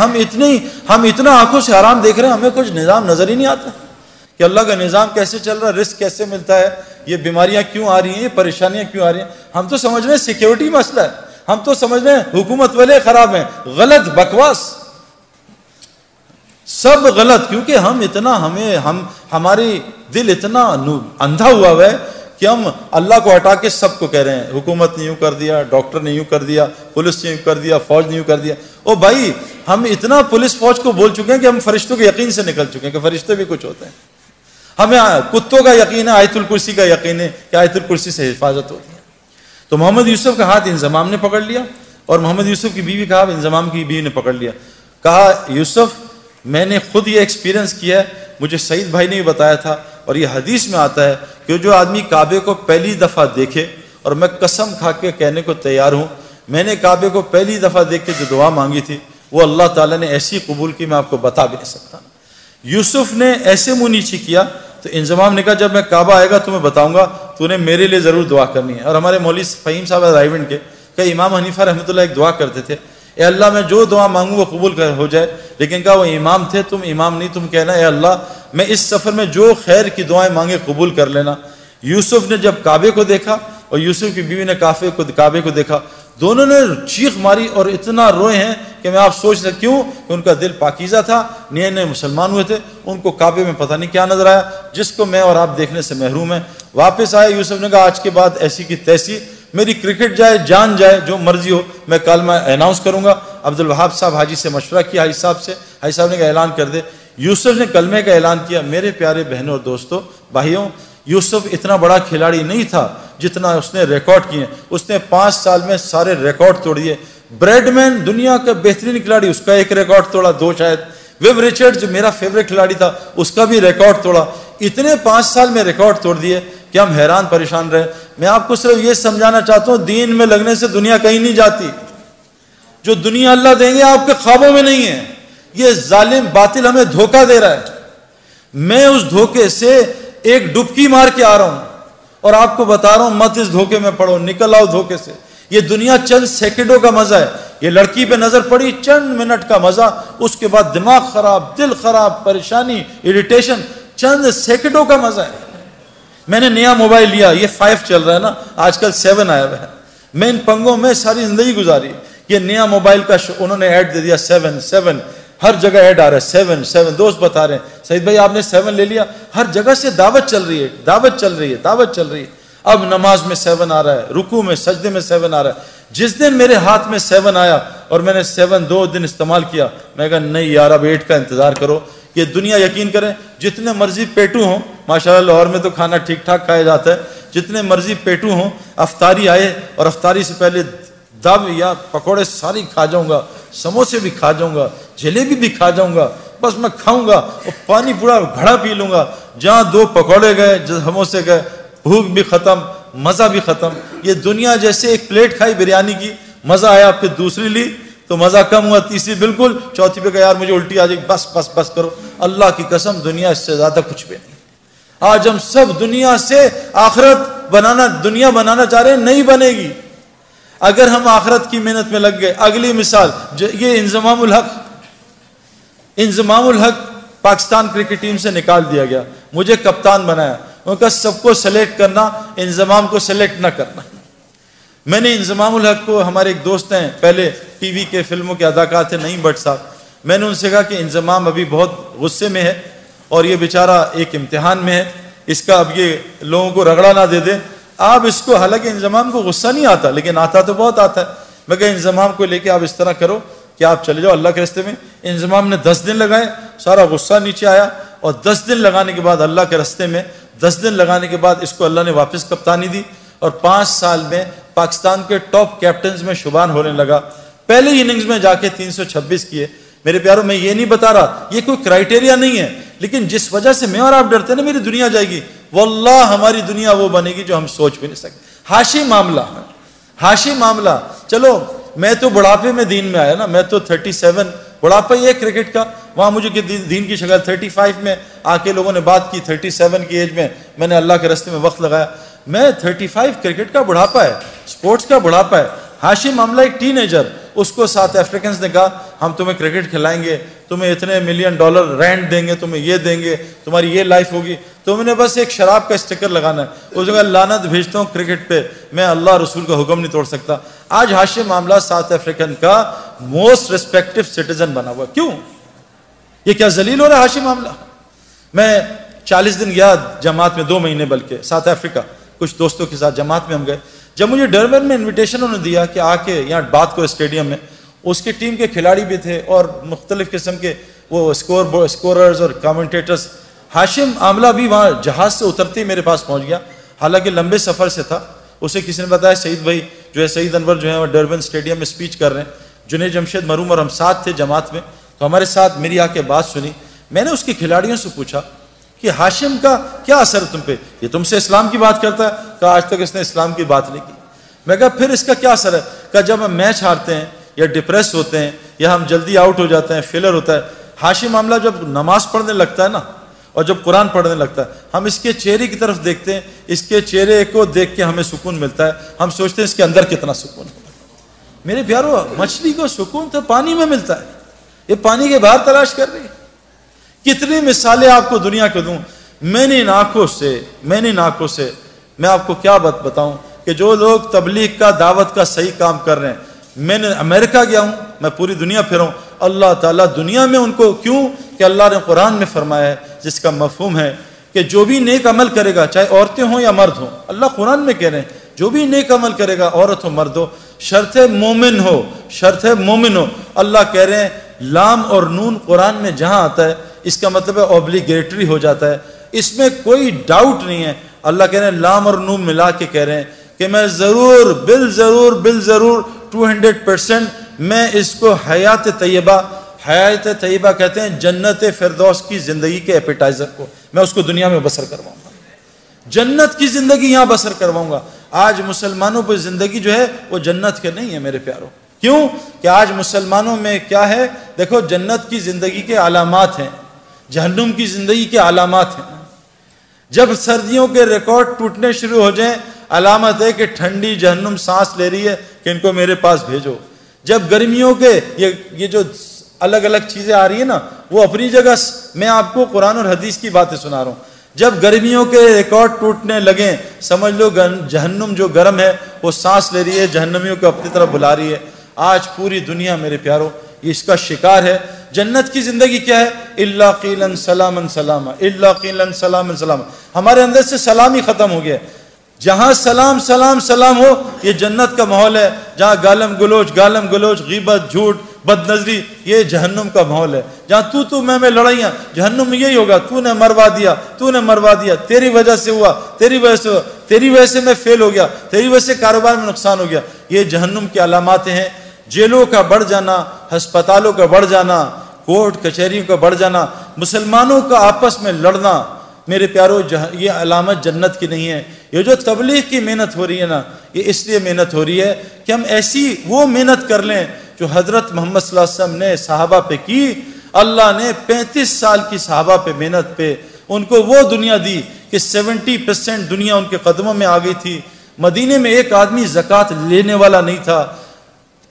ہم اتنا آنکھوں سے حرام دیکھ رہے ہیں, ہمیں کچھ نظام نظر ہی نہیں آتا کہ اللہ کا نظام کیسے چل رہا ہے, رزق کیسے ملتا ہے, یہ بیماریاں کیوں آ رہی ہیں, یہ پریشانیاں کیوں آ رہی ہیں. ہم تو سمجھ رہے ہیں سیکیورٹی مسئلہ ہے, ہم تو سمجھ رہے ہیں حکومت والے خراب ہیں. غلط, بکواس, سب غلط. کیونکہ ہماری دل اتنا اندھا ہوا ہے کہ ہم اللہ کو ہٹا کے سب کو کہہ رہے ہیں حکومت نے یوں کر دیا, ڈاکٹر نے یوں کر دیا, پولیس نے یوں کر دیا, فوج نے یوں کر دیا. او بھائی, ہم اتنا پولیس فوج کو بول چکے ہیں کہ ہم فرشتوں کے یقین سے نکل چکے ہیں کہ فرشتے بھی کچھ ہوتے ہیں. ہمیں کتوں کا یقین ہے, آیت الکرسی کا یقین ہے کہ آیت الکرسی سے حفاظت ہوتی ہے. تو محمد یوسف کا ہاتھ انضمام نے پکڑ لیا اور محمد یوسف کی بیوی کا ہاتھ انضمام کی بیوی نے پکڑ لیا. کہا یوسف میں نے خود یہ ایکسپیرینس کیا ہے, مجھے سعید بھائی نے بھی بتایا تھا, اور یہ حدیث میں آتا ہے کہ جو آدمی کعبے کو پہلی دفعہ دیکھے, اور میں قسم کھا کے کہنے کو تیار ہوں, میں نے کعبے کو پہلی دفعہ دیکھ کے جو دعا مانگی تھی وہ اللہ تعالیٰ نے ایسی قبول کی میں آپ کو بتا بھی نہیں سکتا. یوسف نے ایسے منہ نیچی کیا تو انضمام نے کہا جب میں کعبہ آئے گا تو میں بتاؤں گا, تو نے میرے لیے ضرور دعا کرنی ہے. اور ہمارے مولوی فہیم صاحب رائیونڈ کے کہ امام حنیفہ رحمۃ اللہ ایک دعا کرتے تھے, اے اللہ میں جو دعا مانگوں وہ قبول ہو جائے. لیکن کہا وہ امام تھے, تم امام نہیں, تم کہنا اے اللہ میں اس سفر میں جو خیر کی دعائیں مانگے قبول کر لینا. یوسف نے جب کعبے کو دیکھا اور یوسف کی بیوی نے کعبے کو دیکھا, دونوں نے چیخ ماری اور اتنا روئے ہیں کہ میں آپ سوچ سکتے کیوں, کہ ان کا دل پاکیزہ تھا, نئے نئے مسلمان ہوئے تھے, ان کو کعبے میں پتہ نہیں کیا نظر آیا جس کو میں اور آپ دیکھنے سے محروم ہیں. واپس آئے, یوسف نے کہا آج کے بعد ایسی کی تیسی, میری کرکٹ جائے, جان جائے, جو مرضی ہو, میں کلمہ اناؤنس کروں گا. عبد الوہاب صاحب حاجی سے مشورہ کیا, حاجی صاحب سے, حاجی صاحب نے کہا اعلان کر دے. یوسف نے کلمے کا اعلان کیا. میرے پیارے بہنوں اور دوستوں بھائیوں, یوسف اتنا بڑا کھلاڑی نہیں تھا جتنا اس نے ریکارڈ کیے. اس نے 5 سال میں سارے ریکارڈ توڑ دیے. بریڈ مین دنیا کا بہترین کھلاڑی, اس کا ایک ریکارڈ توڑا, 2 شاید. ویب ریچرڈ جو میرا فیوریٹ کھلاڑی تھا اس کا بھی ریکارڈ توڑا. اتنے 5 سال میں ریکارڈ توڑ دیے کہ ہم حیران پریشان رہے. میں آپ کو صرف یہ سمجھانا چاہتا ہوں, دین میں لگنے سے دنیا کہیں نہیں جاتی. جو دنیا اللہ دیں گے آپ کے خوابوں میں نہیں ہے. یہ ظالم باطل ہمیں دھوکہ دے رہا ہے. میں اس دھوکے سے ایک ڈبکی مار کے آ رہا ہوں اور آپ کو بتا رہا ہوں مت اس دھوکے میں پڑو, نکل آؤ دھوکے سے. یہ دنیا چند سیکنڈوں کا مزہ ہے. یہ لڑکی پہ نظر پڑی, چند منٹ کا مزہ, اس کے بعد دماغ خراب, دل خراب, پریشانی, اریٹیشن, چند سیکنڈوں کا مزہ ہے. میں نے نیا موبائل لیا, یہ 5 چل رہا ہے نا, آج کل 7 آیا ہوا ہے. میں ان پنگوں میں ساری زندگی گزاری. یہ نیا موبائل کا انہوں نے ایڈ دے دیا 7, ہر جگہ ایڈ آ رہا ہے 7. دوست بتا رہے ہیں سعید بھائی آپ نے 7 لے لیا, ہر جگہ سے دعوت چل رہی ہے, دعوت چل رہی ہے. اب نماز میں 7 آ رہا ہے, رکوع میں, سجدے میں 7 آ رہا ہے. جس دن میرے ہاتھ میں 7 آیا اور میں نے 7 2 دن استعمال کیا, میں کہا نہیں یار اب 8 کا انتظار کرو. یہ دنیا یقین کریں جتنے مرضی پیٹو ہوں, ماشاءاللہ لاہور میں تو کھانا ٹھیک ٹھاک کھایا جاتا ہے, جتنے مرضی پیٹو ہوں, افطاری آئے اور افطاری سے پہلے دب یا پکوڑے ساری کھا جاؤں گا, سموسے بھی کھا جاؤں گا, جلیبی بھی کھا جاؤں گا, بس میں کھاؤں گا اور پانی پورا گھڑا پی لوں گا. جہاں 2 پکوڑے گئے, سموسے گئے, بھوک بھی ختم, مزہ بھی ختم. یہ دنیا جیسے ایک پلیٹ کھائی بریانی کی, مزہ آیا, پھر دوسری لی تو مزہ کم ہوا, تیسری بالکل, چوتھی پہ کہا یار مجھے الٹی آ جائے گی, بس کرو. اللہ کی قسم دنیا اس سے زیادہ کچھ بھی نہیں. آج ہم سب دنیا سے آخرت دنیا بنانا چاہ رہے ہیں, نہیں بنے گی اگر ہم آخرت کی محنت میں لگ گئے. اگلی مثال, یہ انضمام الحق پاکستان کرکٹ ٹیم سے نکال دیا گیا, مجھے کپتان بنایا. ان کا سب کو سلیکٹ کرنا, انضمام کو سلیکٹ نہ کرنا. میں نے انضمام الحق کو, ہمارے ایک دوست ہیں پہلے ٹی وی کے فلموں کے اداکار تھے نعیم بٹ صاحب, میں نے ان سے کہا کہ انضمام ابھی بہت غصے میں ہے اور یہ بیچارہ ایک امتحان میں ہے, اس کا اب یہ لوگوں کو رگڑا نہ دے دے. آپ اس کو, حالانکہ انضمام کو غصہ نہیں آتا لیکن آتا تو بہت آتا ہے. میں کہا انضمام کو لے کے آپ اس طرح کرو, کہ آپ چلے جاؤ اللہ کے راستے میں. انضمام نے 10 دن لگائے, سارا غصہ نیچے آیا, اور 10 دن لگانے کے بعد اللہ کے راستے میں 10 دن لگانے کے بعد اس کو اللہ نے واپس کپتانی دی, اور 5 سال میں پاکستان کے ٹاپ کیپٹنز میں شمار ہونے لگا. پہلے اننگز میں جا کے 326 کیے. میرے پیاروں, میں یہ نہیں بتا رہا, یہ کوئی کرائٹیریا نہیں ہے, لیکن جس وجہ سے میں اور آپ ڈرتے ہیں نا میری دنیا جائے گی, واللہ ہماری دنیا وہ بنے گی جو ہم سوچ بھی نہیں سکتے. ہاشم معاملہ, چلو میں تو بڑھاپے میں دین میں آیا نا, میں تو 37 بڑھاپا ہی ہے کرکٹ کا, وہاں مجھے دین کی شکل 35 میں آ کے لوگوں نے بات کی, 37 کی ایج میں نے اللہ کے راستے میں وقت لگایا. میں 35 کرکٹ کا بڑھاپا ہے, سپورٹس کا بڑھاپا ہے. ہاشم معاملہ ایک ٹین ایجر, اس کو ساؤتھ افریکنز نے کہا ہم تمہیں کرکٹ کھلائیں گے, تمہیں اتنے $1 ملین رینٹ دیں گے, تمہیں یہ دیں گے, تمہاری یہ لائف ہوگی, تم نے بس ایک شراب کا اسٹکر لگانا ہے. اس جگہ لعنت بھیجتا ہوں کرکٹ پہ, میں اللہ رسول کا حکم نہیں توڑ سکتا. آج ہاشم معاملہ ساؤتھ افریکن کا موسٹ ریسپیکٹو سٹیزن بنا ہوا. کیوں؟ یہ کیا ذلیل ہو رہا ہے ہاشم معاملہ؟ میں 40 دن گیا جماعت میں, 2 مہینے بلکہ, ساؤتھ افریقہ, کچھ دوستوں کے ساتھ جماعت میں ہم گئے. جب مجھے ڈربن میں انویٹیشن انہوں نے دیا کہ آ کے یہاں بات کرو اسٹیڈیم میں, اس کی ٹیم کے کھلاڑی بھی تھے اور مختلف قسم کے وہ اسکوررز اور کامنٹیٹرز. ہاشم معاملہ بھی وہاں جہاز سے اترتے ہی میرے پاس پہنچ گیا, حالانکہ لمبے سفر سے تھا. اسے کسی نے بتایا سعید بھائی جو ہے, سعید انور جو ہے وہ ڈربن اسٹیڈیم میں اسپیچ کر رہے ہیں. جنید جمشید مرحوم اور ہم ساتھ تھے جماعت میں, تو ہمارے ساتھ میری آ کے بات سنی. میں نے اس کے کھلاڑیوں سے پوچھا کہ ہاشم کا کیا اثر ہے تم پہ, یہ تم سے اسلام کی بات کرتا ہے, کہا آج تک اس نے اسلام کی بات نہیں کی. میں کہا پھر اس کا کیا اثر ہے؟ کہا جب ہم میچ ہارتے ہیں یا ڈپریس ہوتے ہیں یا ہم جلدی آؤٹ ہو جاتے ہیں, فیلر ہوتا ہے, ہاشم معاملہ جب نماز پڑھنے لگتا ہے نا اور جب قرآن پڑھنے لگتا ہے, ہم اس کے چہرے کی طرف دیکھتے ہیں, اس کے چہرے کو دیکھ کے ہمیں سکون ملتا ہے, ہم سوچتے ہیں اس کے اندر کتنا سکون ہے. میرے پیارو, مچھلی کو سکون تو پانی میں ملتا ہے, یہ پانی کے باہر تلاش کر رہی ہے. کتنی مثالیں آپ کو دنیا کو دوں. میں نے آنکھوں سے میں آپ کو کیا بتاؤں کہ جو لوگ تبلیغ کا, دعوت کا صحیح کام کر رہے ہیں, میں نے امریکہ گیا ہوں, میں پوری دنیا پھرا ہوں, اللہ تعالیٰ دنیا میں ان کو, کیوں کہ اللہ نے قرآن میں فرمایا ہے جس کا مفہوم ہے کہ جو بھی نیک عمل کرے گا, چاہے عورتیں ہوں یا مرد ہوں, اللہ قرآن میں کہہ رہے ہیں جو بھی نیک عمل کرے گا, عورت ہو مرد ہو, شرط مومن ہو. اللہ کہہ رہے ہیں لام اور نون قرآن میں جہاں آتا ہے اس کا مطلب ہے اوبلیگیٹری ہو جاتا ہے, اس میں کوئی ڈاؤٹ نہیں ہے. اللہ کہہ رہے ہیں لام اور نون ملا کے کہہ رہے ہیں کہ میں ضرور بالضرور 200% میں اس کو حیات طیبہ کہتے ہیں جنت فردوس کی زندگی کے ایپیٹائزر کو, میں اس کو دنیا میں بسر کرواؤں گا, جنت کی زندگی یہاں بسر کرواؤں گا. آج مسلمانوں پہ زندگی جو ہے وہ جنت کے نہیں ہے میرے پیاروں. کیوں کہ آج مسلمانوں میں کیا ہے, دیکھو جنت کی زندگی کے علامات ہیں, جہنم کی زندگی کے علامات ہیں. جب سردیوں کے ریکارڈ ٹوٹنے شروع ہو جائیں, علامت ہے کہ ٹھنڈی جہنم سانس لے رہی ہے کہ ان کو میرے پاس بھیجو. جب گرمیوں کے یہ جو الگ الگ چیزیں آ رہی ہیں نا, وہ اپنی جگہ, میں آپ کو قرآن اور حدیث کی باتیں سنا رہا ہوں. جب گرمیوں کے ریکارڈ ٹوٹنے لگیں, سمجھ لو جہنم جو گرم ہے وہ سانس لے رہی ہے, جہنمیوں کو اپنی طرف بلا رہی ہے. آج پوری دنیا میرے پیاروں اس کا شکار ہے. جنت کی زندگی کیا ہے؟ الا قیلا سلاما سلاما, الا قیلا سلاما سلاما. ہمارے اندر سے سلام ہی ختم ہو گیا. جہاں سلام ہو, یہ جنت کا ماحول ہے. جہاں گالم گلوچ, غیبت, جھوٹ, بد نظری, یہ جہنم کا ماحول ہے. جہاں تو میں لڑائیاں, جہنم میں یہی ہوگا, تو نے مروا دیا, تیری وجہ سے ہوا, تیری وجہ سے میں فیل ہو گیا, تیری وجہ سے کاروبار میں نقصان ہو گیا. یہ جہنم کی علامات ہیں. جیلوں کا بڑھ جانا, ہسپتالوں کا بڑھ جانا, کورٹ کچہریوں کا بڑھ جانا, مسلمانوں کا آپس میں لڑنا, میرے پیارو یہ علامت جنت کی نہیں ہے. یہ جو تبلیغ کی محنت ہو رہی ہے نا, یہ اس لیے محنت ہو رہی ہے کہ ہم ایسی وہ محنت کر لیں جو حضرت محمد صلی اللہ علیہ وسلم نے صحابہ پہ کی. اللہ نے 35 سال کی صحابہ پہ محنت پہ ان کو وہ دنیا دی کہ 70% دنیا ان کے قدموں میں آ گئی تھی. مدینے میں ایک آدمی زکوٰۃ لینے والا نہیں تھا.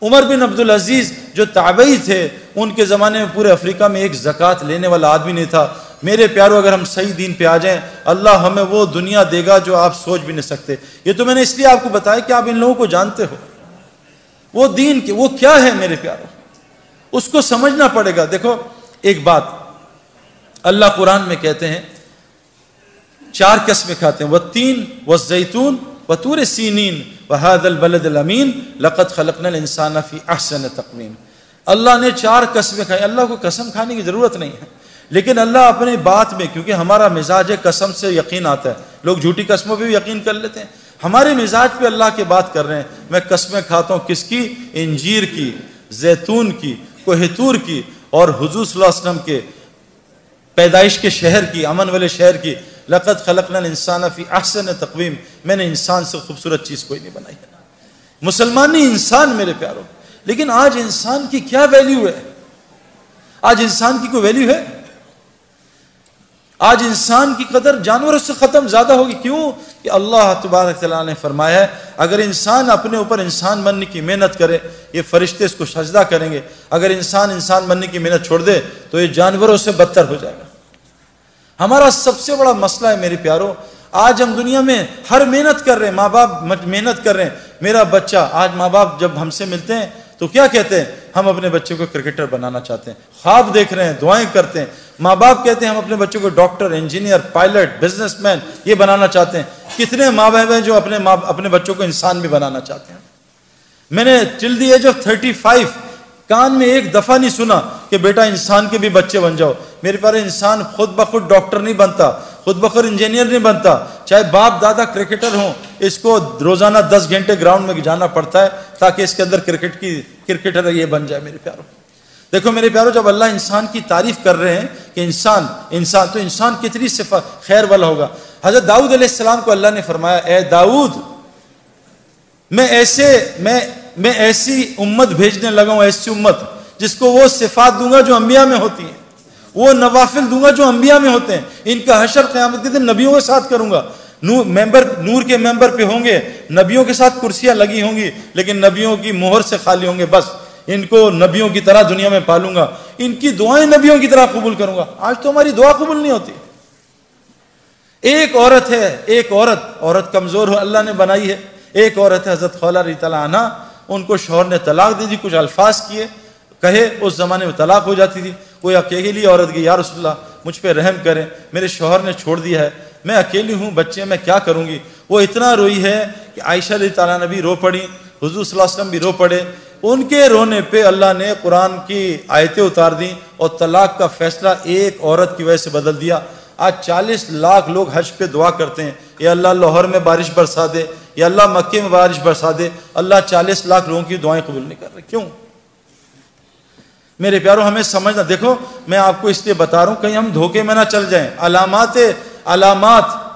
عمر بن عبدالعزیز جو تابعی تھے, ان کے زمانے میں پورے افریقہ میں ایک زکوٰۃ لینے والا آدمی نہیں تھا. میرے پیارو, اگر ہم صحیح دین پہ آ جائیں, اللہ ہمیں وہ دنیا دے گا جو آپ سوچ بھی نہیں سکتے. یہ تو میں نے اس لیے آپ کو بتایا کہ آپ ان لوگوں کو جانتے ہو. وہ دین کی وہ کیا ہے میرے پیارو, اس کو سمجھنا پڑے گا. دیکھو ایک بات, اللہ قرآن میں کہتے ہیں 4 قسمیں کھاتے ہیں, والتین والزیتون وطور سینین وهذا البلد الامین لقد خلقنا الانسان فی احسن تقویم. اللہ نے 4 قسمیں کھائی. اللہ کو قسم کھانے کی ضرورت نہیں ہے, لیکن اللہ اپنی بات میں, کیونکہ ہمارا مزاج ہے قسم سے یقین آتا ہے, لوگ جھوٹی قسموں پہ بھی یقین کر لیتے ہیں. ہمارے مزاج پہ اللہ کی بات کر رہے ہیں. میں قسمیں کھاتا ہوں کس کی؟ انجیر کی, زیتون کی, کوہ طور کی, اور حضور صلی اللہ علیہ وسلم کے پیدائش کے شہر کی, امن والے شہر کی. لقد خلقنا الانسان فی احسن تقویم, میں نے انسان سے خوبصورت چیز کوئی نہیں بنائی ہے. مسلمان نہیں, انسان میرے پیاروں. لیکن آج انسان کی کیا ویلیو ہے؟ آج انسان کی کوئی ویلیو ہے؟ آج انسان کی قدر جانوروں سے ختم زیادہ ہوگی. کیوں؟ کہ اللہ تبارک تعالیٰ نے فرمایا ہے اگر انسان اپنے اوپر انسان بننے کی محنت کرے, یہ فرشتے اس کو سجدہ کریں گے. اگر انسان بننے کی محنت چھوڑ دے تو یہ جانوروں سے بدتر ہو جائے گا. ہمارا سب سے بڑا مسئلہ ہے میرے پیاروں, آج ہم دنیا میں ہر محنت کر رہے ہیں, ماں باپ محنت کر رہے ہیں. میرا بچہ, آج ماں باپ جب ہم سے ملتے ہیں تو کیا کہتے ہیں؟ ہم اپنے بچے کو کرکٹر بنانا چاہتے ہیں. خواب دیکھ رہے ہیں, دعائیں کرتے ہیں. ماں باپ کہتے ہیں ہم اپنے بچوں کو doctor, engineer, pilot, business man یہ بنانا چاہتے ہیں. کتنے ماں باپ ہیں جو اپنے بچوں کو انسان بھی بنانا چاہتے ہیں. میں نے ٹل دی ایج آف 35 کان میں ایک دفعہ نہیں سنا کہ بیٹا انسان کے بھی بچے بن جاؤ. میرے پاس انسان خود بخود ڈاکٹر نہیں بنتا, خود بخود انجینئر نہیں بنتا. چاہے باپ دادا کرکٹر ہوں, اس کو روزانہ 10 گھنٹے گراؤنڈ میں جانا پڑتا ہے تاکہ اس کے اندر کرکٹر یہ بن جائے. میرے پیاروں دیکھو, میرے پیاروں جب اللہ انسان کی تعریف کر رہے ہیں کہ انسان تو انسان کتنی صفات خیر والا ہوگا. حضرت داؤد علیہ السلام کو اللہ نے فرمایا, اے داؤد میں ایسی امت بھیجنے لگا ہوں, ایسی امت جس کو وہ صفات دوں گا جو انبیاء میں ہوتی ہیں, وہ نوافل دوں گا جو انبیاء میں ہوتے ہیں. ان کا حشر قیامت کے دن نبیوں کے ساتھ کروں گا. نور کے ممبر پہ ہوں گے, نبیوں کے ساتھ کرسیاں لگی ہوں گی, لیکن نبیوں کی مہر سے خالی ہوں گے. بس ان کو نبیوں کی طرح دنیا میں پالوں گا, ان کی دعائیں نبیوں کی طرح قبول کروں گا. آج تو ہماری دعا قبول نہیں ہوتی. ایک عورت ہے, ایک عورت کمزور ہو اللہ نے بنائی ہے. ایک عورت ہے حضرت خولہ رضی اللہ عنہا, ان کو شوہر نے طلاق دے دی, کچھ الفاظ کہے, اس زمانے میں طلاق ہو جاتی تھی. کوئی اکیلی عورت کی, یا رسول اللہ مجھ پہ رحم کریں, میرے شوہر نے چھوڑ دیا ہے, میں اکیلی ہوں, بچے, میں کیا کروں گی. وہ اتنا روئی ہے کہ عائشہ رضی اللہ عنہا بھی رو پڑی, حضور صلی اللہ علیہ وسلم بھی رو پڑے. ان کے رونے پہ اللہ نے قرآن کی آیتیں اتار دیں اور طلاق کا فیصلہ ایک عورت کی وجہ سے بدل دیا. آج 40 لاکھ لوگ حج پہ دعا کرتے ہیں, یا اللہ لاہور میں بارش برسا دے, یا اللہ مکے میں بارش برسا دے. اللہ 40 لاکھ لوگوں کی دعائیں قبول نہیں کر رہے. کیوں؟ میرے پیاروں ہمیں سمجھنا. دیکھو میں آپ کو اس لیے بتا رہا ہوں کہیں ہم دھوکے میں نہ چل جائیں. علامات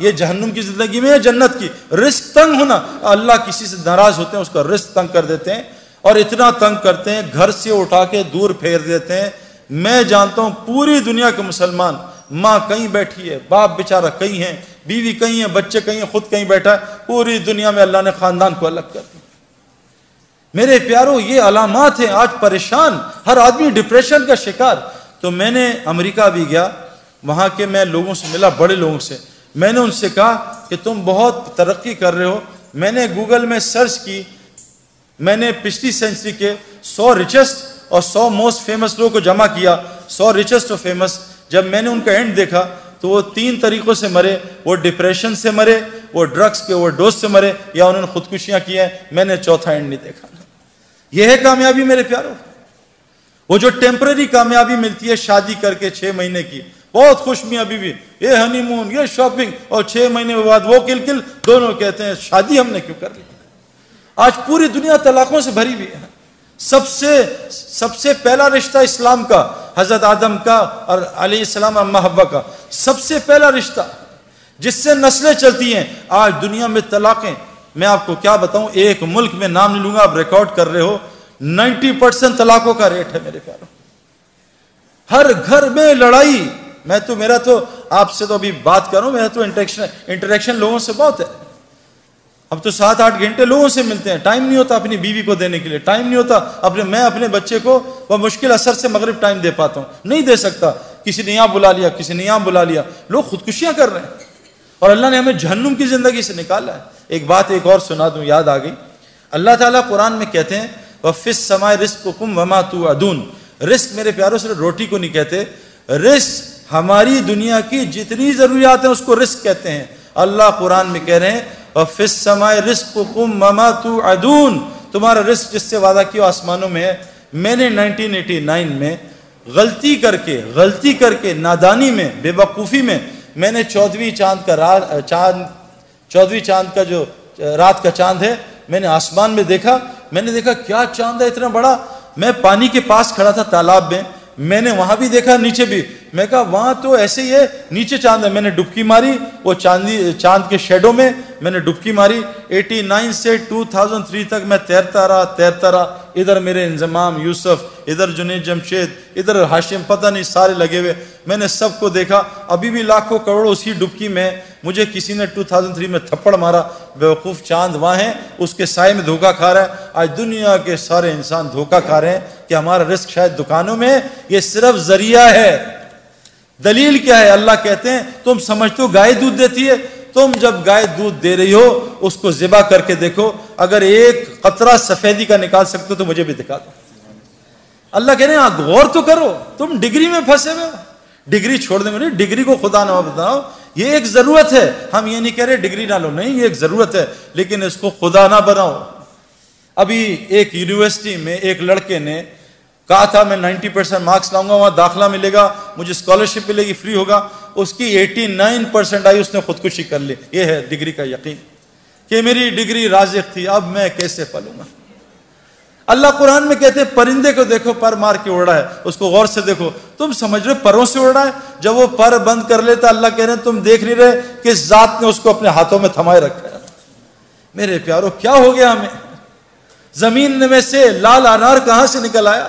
یہ جہنم کی زندگی میں ہے, جنت کی. رزق تنگ ہونا, اللہ کسی سے ناراض ہوتے ہیں, اس کا رزق تنگ کر دیتے ہیں, اور اتنا تنگ کرتے ہیں گھر سے اٹھا کے دور پھیر دیتے ہیں. میں جانتا ہوں پوری دنیا کے مسلمان, ماں کہیں بیٹھی ہے, باپ بیچارہ کہیں ہیں, بیوی کہیں ہے, بچے کہیں ہیں, خود کہیں بیٹھا ہے, پوری دنیا میں اللہ نے خاندان کو الگ کر دیا. میرے پیاروں یہ علامات ہیں. آج پریشان, ہر آدمی ڈپریشن کا شکار. تو میں نے امریکہ بھی گیا, وہاں کے میں لوگوں سے ملا, بڑے لوگوں سے. میں نے ان سے کہا کہ تم بہت ترقی کر رہے ہو. میں نے گوگل میں سرچ کی, میں نے پچھلی سینچری کے 100 ریچسٹ اور 100 موسٹ فیمس لوگوں کو جمع کیا. 100 ریچسٹ اور فیمس, جب میں نے ان کا اینڈ دیکھا تو وہ 3 طریقوں سے مرے. وہ ڈپریشن سے مرے, وہ ڈرگس کے اوور ڈوز سے مرے, یا انہوں نے خودکشیاں کی ہیں. میں نے چوتھا اینڈ نہیں دیکھا. یہ ہے کامیابی میرے پیاروں. وہ جو ٹیمپرری کامیابی ملتی ہے شادی کر کے 6 مہینے کی, بہت خوش میاں بیوی, یہ ہنی مون, یہ شاپنگ, اور 6 مہینے بعد وہ کل دونوں کہتے ہیں شادی ہم نے کیوں کر لی. آج پوری دنیا طلاقوں سے بھری ہوئی ہے. سب سے پہلا رشتہ اسلام کا حضرت آدم کا اور علیہ السلام اماں حوا کا, سب سے پہلا رشتہ جس سے نسلیں چلتی ہیں. آج دنیا میں طلاقیں, میں آپ کو کیا بتاؤں, ایک ملک میں نام نہیں لوں گا, آپ ریکارڈ کر رہے ہو, 90% طلاقوں کا ریٹ ہے میرے پیاروں. ہر گھر میں لڑائی. میرا تو آپ سے تو ابھی بات کروں, میرا تو انٹریکشن لوگوں سے بہت ہے. اب تو 7-8 گھنٹے لوگوں سے ملتے ہیں, ٹائم نہیں ہوتا اپنی بیوی کو دینے کے لیے, ٹائم نہیں ہوتا میں اپنے بچے کو وہ مشکل اثر سے مغرب ٹائم دے پاتا ہوں, نہیں دے سکتا. کسی نے یہاں بلا لیا, کسی نے یہاں بلا لیا, لوگ خودکشیاں کر رہے ہیں, اور اللہ نے ہمیں جہنم کی زندگی سے نکالا ہے. ایک بات ایک اور سنا دوں, یاد آ گئی. اللہ تعالیٰ قرآن میں کہتے ہیں وَفِي السَّمَاءِ رِزْقُكُمْ وَمَا تُوعَدُونَ. رزق میرے پیاروں صرف روٹی کو نہیں کہتے, رزق ہماری دنیا کی جتنی ضروریات ہیں اس کو رزق کہتے ہیں. اللہ قرآن میں کہہ رہے ہیں وَفِي السَّمَاءِ رِزْقُكُمْ وَمَا تُوعَدُونَ. تمہارا رزق جس سے وعدہ کیا آسمانوں میں ہے. میں نے 1989 میں غلطی کر کے نادانی میں، بے وقوفی میں، میں نے 14ویں چاند کا جو رات کا چاند ہے، میں نے آسمان میں دیکھا، میں نے دیکھا کیا چاند ہے اتنا بڑا. میں پانی کے پاس کھڑا تھا تالاب میں نے وہاں بھی دیکھا، نیچے بھی. میں کہا وہاں تو ایسے ہی ہے، نیچے چاند ہے. میں نے ڈبکی ماری وہ چاند کے شیڈو میں، میں نے ڈبکی ماری. 89 سے 2003 تک میں تیرتا رہا. ادھر میرے انضمام یوسف، ادھر جنید جمشید، ادھر ہاشم، پتہ نہیں سارے لگے ہوئے. میں نے سب کو دیکھا. ابھی بھی لاکھوں کروڑوں اسی ڈبکی میں. مجھے کسی نے 2003 میں تھپڑ مارا. بیوقوف چاند وہاں ہے، اس کے سائے میں دھوکہ کھا رہا ہے. آج دنیا کے سارے انسان دھوکہ کھا رہے ہیں کہ ہمارا رزق شاید دکانوں میں. یہ صرف ذریعہ ہے. دلیل کیا ہے؟ اللہ کہتے ہیں تم سمجھتے ہو گائے دودھ دیتی ہے، تم جب گائے دودھ دے رہی ہو اس کو ذبح کر کے دیکھو، اگر ایک قطرہ سفیدی کا نکال سکتے ہو تو مجھے بھی دکھا دو. اللہ کہہ رہے ہیں غور تو کرو، تم ڈگری میں پھنسے ہوئے ہو. ڈگری چھوڑ دیں گے، ڈگری کو خدا نہ بتاؤ. یہ ایک ضرورت ہے. ہم یہ نہیں کہہ رہے ڈگری نہ لو، نہیں، یہ ایک ضرورت ہے، لیکن اس کو خدا نہ بناؤ. ابھی ایک یونیورسٹی میں ایک لڑکے نے کہا تھا میں 90% مارکس لاؤں گا، وہاں داخلہ ملے گا، مجھے اسکالرشپ ملے گی، فری ہوگا. اس کی 89% آئی، اس نے خودکشی کر لی. یہ ہے ڈگری کا یقین کہ میری ڈگری رازق تھی، اب میں کیسے پلوں گا. اللہ قرآن میں کہتے ہیں پرندے کو دیکھو پر مار کے اڑ رہا ہے، اس کو غور سے دیکھو. تم سمجھ رہے پروں سے اڑ رہا ہے؟ جب وہ پر بند کر لیتا، اللہ کہہ رہے ہیں تم دیکھ نہیں رہے کہ اس ذات نے اس کو اپنے ہاتھوں میں تھمائے رکھا ہے. میرے پیارو کیا ہو گیا ہمیں؟ زمین میں سے لال انار کہاں سے نکل آیا؟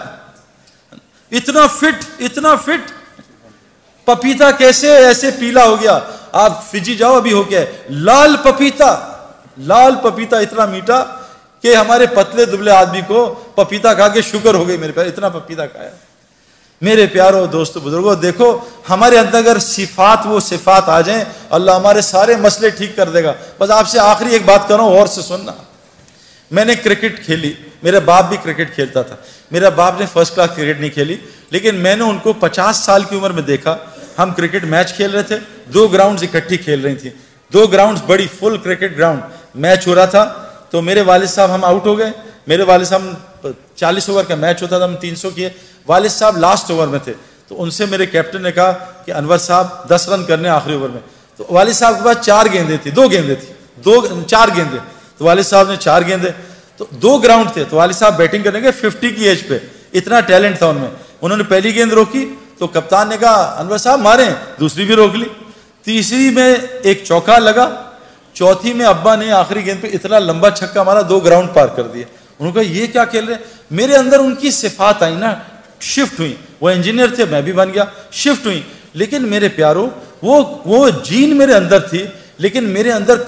اتنا فٹ پپیتا کیسے ایسے پیلا ہو گیا؟ آپ فجی جاؤ، ابھی ہو گیا ہے لال پپیتا اتنا میٹھا کہ ہمارے پتلے دبلے آدمی کو پپیتا کھا کے شوگر ہو گئی. میرے پیارو اتنا پپیتا کھایا. میرے پیارو دوستو بزرگوں، دیکھو ہمارے اندر اگر وہ صفات آ جائیں، اللہ ہمارے سارے مسئلے ٹھیک کر دے گا. بس آپ سے آخری ایک بات کر رہا ہوں، اور سے سننا. میں نے کرکٹ کھیلی، میرا باپ بھی کرکٹ کھیلتا تھا. میرا باپ نے فرسٹ کلاس کرکٹ نہیں کھیلی، لیکن میں نے ان کو 50 سال کی عمر میں دیکھا. ہم کرکٹ میچ کھیل رہے تھے، 2 گراؤنڈز اکٹھی کھیل رہی تھیں، 2 گراؤنڈز بڑی فل کرکٹ گراؤنڈ. میچ ہو رہا تھا تو میرے والد صاحب ہم آؤٹ ہو گئے. میرے والد صاحب 40 اوور کا میچ ہوتا تھا، ہم 300 کیے. والد صاحب لاسٹ اوور میں تھے، تو ان سے میرے کیپٹن نے کہا کہ انور صاحب 10 رن کرنے آخری اوور میں. تو والد صاحب کے پاس 4 گیندیں تھی، 4 گیندیں. تو والد صاحب نے 4 گیندیں، تو 2 گراؤنڈ تھے. تو والد صاحب بیٹنگ کرنے گے 50 کی ایج پہ، اتنا ٹیلنٹ تھا ان میں. انہوں نے پہلی گیند روکی تو کپتان نے کہا انور صاحب ماریں، دوسری بھی روک لی. تیسری میں ایک چوکا لگا، چوتھی میں ابا نے آخری گیند پہ اتنا لمبا چھکا مارا 2 گراؤنڈ پار کر دیا. انہوں نے کہا یہ کیا کھیل رہے ہیں؟ میرے اندر ان کی صفات آئی نا، شفٹ ہوئی. وہ انجینئر تھے، میں بھی بن گیا، شفٹ ہوئی. لیکن میرے پیارو وہ جین میرے اندر تھی، لیکن میرے اندر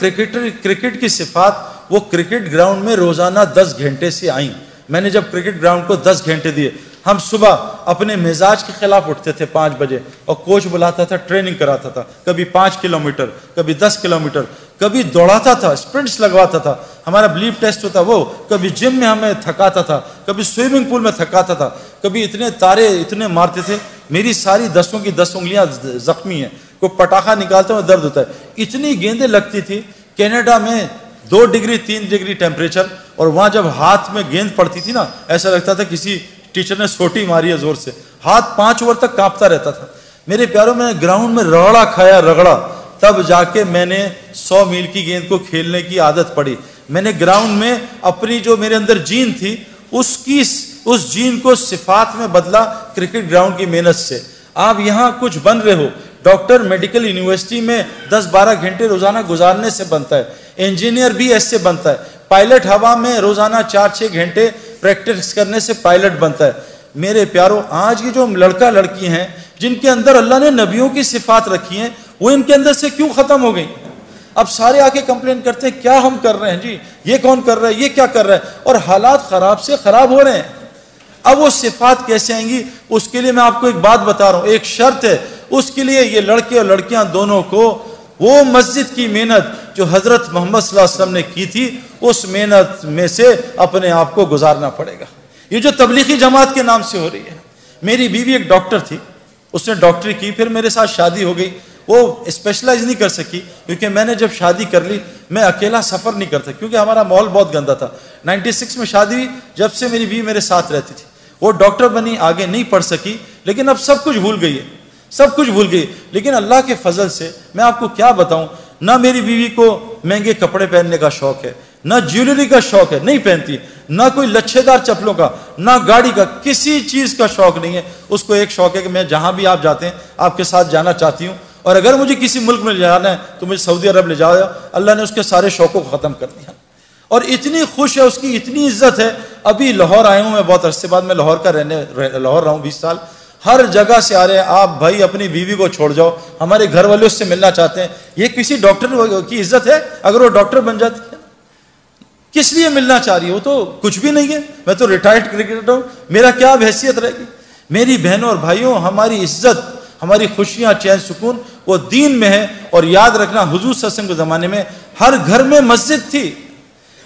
کرکٹ کی صفات وہ کرکٹ گراؤنڈ میں روزانہ 10 گھنٹے سے آئیں. میں نے جب کرکٹ گراؤنڈ کو 10 گھنٹے دیے، ہم صبح اپنے مزاج کے خلاف اٹھتے تھے 5 بجے، اور کوچ بلاتا تھا، ٹریننگ کراتا تھا، کبھی 5 کلومیٹر، کبھی 10 کلومیٹر، کبھی دوڑاتا تھا، اسپرنٹس لگواتا تھا. ہمارا بلیپ ٹیسٹ ہوتا وہ، کبھی جم میں ہمیں تھکاتا تھا، کبھی سوئمنگ پول میں تھکاتا تھا، کبھی اتنے تارے اتنے مارتے تھے. میری ساری 10 کی 10 انگلیاں زخمی ہیں، کوئی پٹاخہ نکالتا ہوں درد ہوتا ہے. اتنی گیندیں لگتی تھی. کینیڈا میں 2 ڈگری 3 ڈگری ٹیمپریچر، اور وہاں جب ہاتھ میں گیند پڑتی تھی نا، ایسا لگتا تھا کسی ٹیچر نے سوٹی ماری ہے زور سے. ہاتھ 5 اوور تک کانپتا رہتا تھا. میرے پیاروں، میں گراؤنڈ میں رگڑا کھایا، تب جا کے میں نے 100 میل کی گیند کو کھیلنے کی عادت پڑی. میں نے گراؤنڈ میں اپنی جو میرے اندر جین تھی، اس جین کو صفات میں بدلا کرکٹ گراؤنڈ کی محنت سے. آپ یہاں کچھ بن رہے ہو، ڈاکٹر میڈیکل یونیورسٹی میں 10-12 گھنٹے روزانہ گزارنے سے بنتا ہے. انجینئر بھی ایسے بنتا ہے. پائلٹ ہوا میں روزانہ 4-6 گھنٹے پریکٹس کرنے سے پائلٹ بنتا ہے. میرے پیارو، آج کی جو لڑکا لڑکی ہیں جن کے اندر اللہ نے نبیوں کی صفات رکھی ہیں، وہ ان کے اندر سے کیوں ختم ہو گئی؟ اب سارے آ کے کمپلین کرتے ہیں کیا ہم کر رہے ہیں جی، یہ کون کر رہا ہے، یہ کیا کر رہا ہے، اور حالات خراب سے خراب ہو رہے ہیں. اب وہ صفات کیسے آئیں گی؟ اس کے لیے میں آپ کو ایک بات بتا رہا ہوں، ایک شرط ہے. اس کے لیے یہ لڑکے اور لڑکیاں دونوں کو وہ مسجد کی محنت جو حضرت محمد صلی اللہ علیہ وسلم نے کی تھی، اس محنت میں سے اپنے آپ کو گزارنا پڑے گا. یہ جو تبلیغی جماعت کے نام سے ہو رہی ہے. میری بیوی ایک ڈاکٹر تھی، اس نے ڈاکٹری کی، پھر میرے ساتھ شادی ہو گئی. وہ اسپیشلائز نہیں کر سکی، کیونکہ میں نے جب شادی کر لی میں اکیلا سفر نہیں کرتا، کیونکہ ہمارا ماحول بہت گندا تھا. 96 میں شادی ہوئی، جب سے میری بیوی میرے ساتھ رہتی تھی. وہ ڈاکٹر بنی, آگے نہیں پڑھ سکی, لیکن اب سب کچھ بھول گئی ہے, سب کچھ بھول گئی. لیکن اللہ کے فضل سے میں آپ کو کیا بتاؤں, نہ میری بیوی کو مہنگے کپڑے پہننے کا شوق ہے, نہ جیولری کا شوق ہے, نہیں پہنتی, نہ کوئی لچھے دار چپلوں کا, نہ گاڑی کا, کسی چیز کا شوق نہیں ہے. اس کو ایک شوق ہے کہ میں جہاں بھی آپ جاتے ہیں آپ کے ساتھ جانا چاہتی ہوں, اور اگر مجھے کسی ملک میں جانا ہے تو مجھے سعودی عرب لے جاؤ. اللہ نے اس کے سارے شوقوں کو ختم کر دیا, اور اتنی خوش ہے, اس کی اتنی عزت ہے. ابھی لاہور آیا ہوں میں, بہت عرصے بعد میں لاہور لاہور رہا ہوں 20 سال. ہر جگہ سے آ رہے ہیں, آپ بھائی اپنی بیوی کو چھوڑ جاؤ, ہمارے گھر والے اس سے ملنا چاہتے ہیں. یہ کسی ڈاکٹر کی عزت ہے؟ اگر وہ ڈاکٹر بن جاتی ہے کس لیے ملنا چاہ رہی ہے؟ وہ تو کچھ بھی نہیں ہے. میں تو ریٹائرڈ کرکٹر ہوں, میرا کیا حیثیت رہے گی؟ میری بہنوں اور بھائیوں, ہماری عزت, ہماری خوشیاں, چین سکون وہ دین میں ہے. اور یاد رکھنا, حضور صلی اللہ علیہ وسلم کے زمانے میں ہر گھر میں مسجد تھی.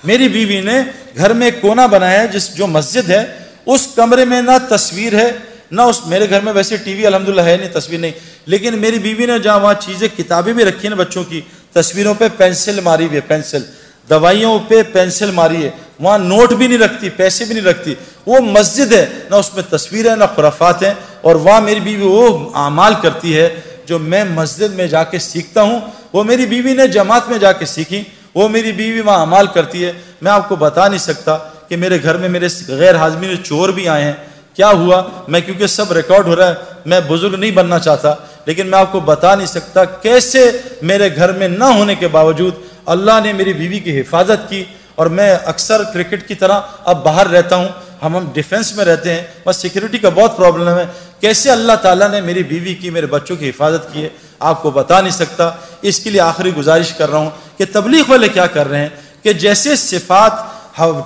میری بیوی نے گھر میں ایک کونا بنایا ہے جو مسجد ہے, اس کمرے میں نہ تصویر ہے نہ اس, میرے گھر میں ویسے ٹی وی الحمدللہ ہے نہیں, تصویر نہیں, لیکن میری بیوی نے جہاں وہاں چیزیں, کتابیں بھی رکھی ہیں بچوں کی, تصویروں پہ پینسل ماری ہوئی ہے, پینسل, دوائیوں پہ پینسل ماری ہے, وہاں نوٹ بھی نہیں رکھتی, پیسے بھی نہیں رکھتی. وہ مسجد ہے, نہ اس میں تصویر ہے نہ خرافات ہیں. اور وہاں میری بیوی وہ اعمال کرتی ہے جو میں مسجد میں جا کے سیکھتا ہوں, وہ میری بیوی نے جماعت میں جا کے سیکھی. وہ میری بیوی وہاں اعمال کرتی ہے. میں آپ کو بتا نہیں سکتا کہ میرے گھر میں میرے غیر حاضرین چور بھی آئے ہیں. کیا ہوا, میں کیونکہ سب ریکارڈ ہو رہا ہے, میں بزرگ نہیں بننا چاہتا, لیکن میں آپ کو بتا نہیں سکتا کیسے میرے گھر میں نہ ہونے کے باوجود اللہ نے میری بیوی کی حفاظت کی. اور میں اکثر کرکٹ کی طرح اب باہر رہتا ہوں, ہم ڈیفنس میں رہتے ہیں, بس سیکیورٹی کا بہت پرابلم ہے. کیسے اللہ تعالیٰ نے میری بیوی کی, میرے بچوں کی حفاظت کی ہے, آپ کو بتا نہیں سکتا. اس کے لیے آخری گزارش کر رہا ہوں کہ تبلیغ والے کیا کر رہے ہیں کہ جیسے صفات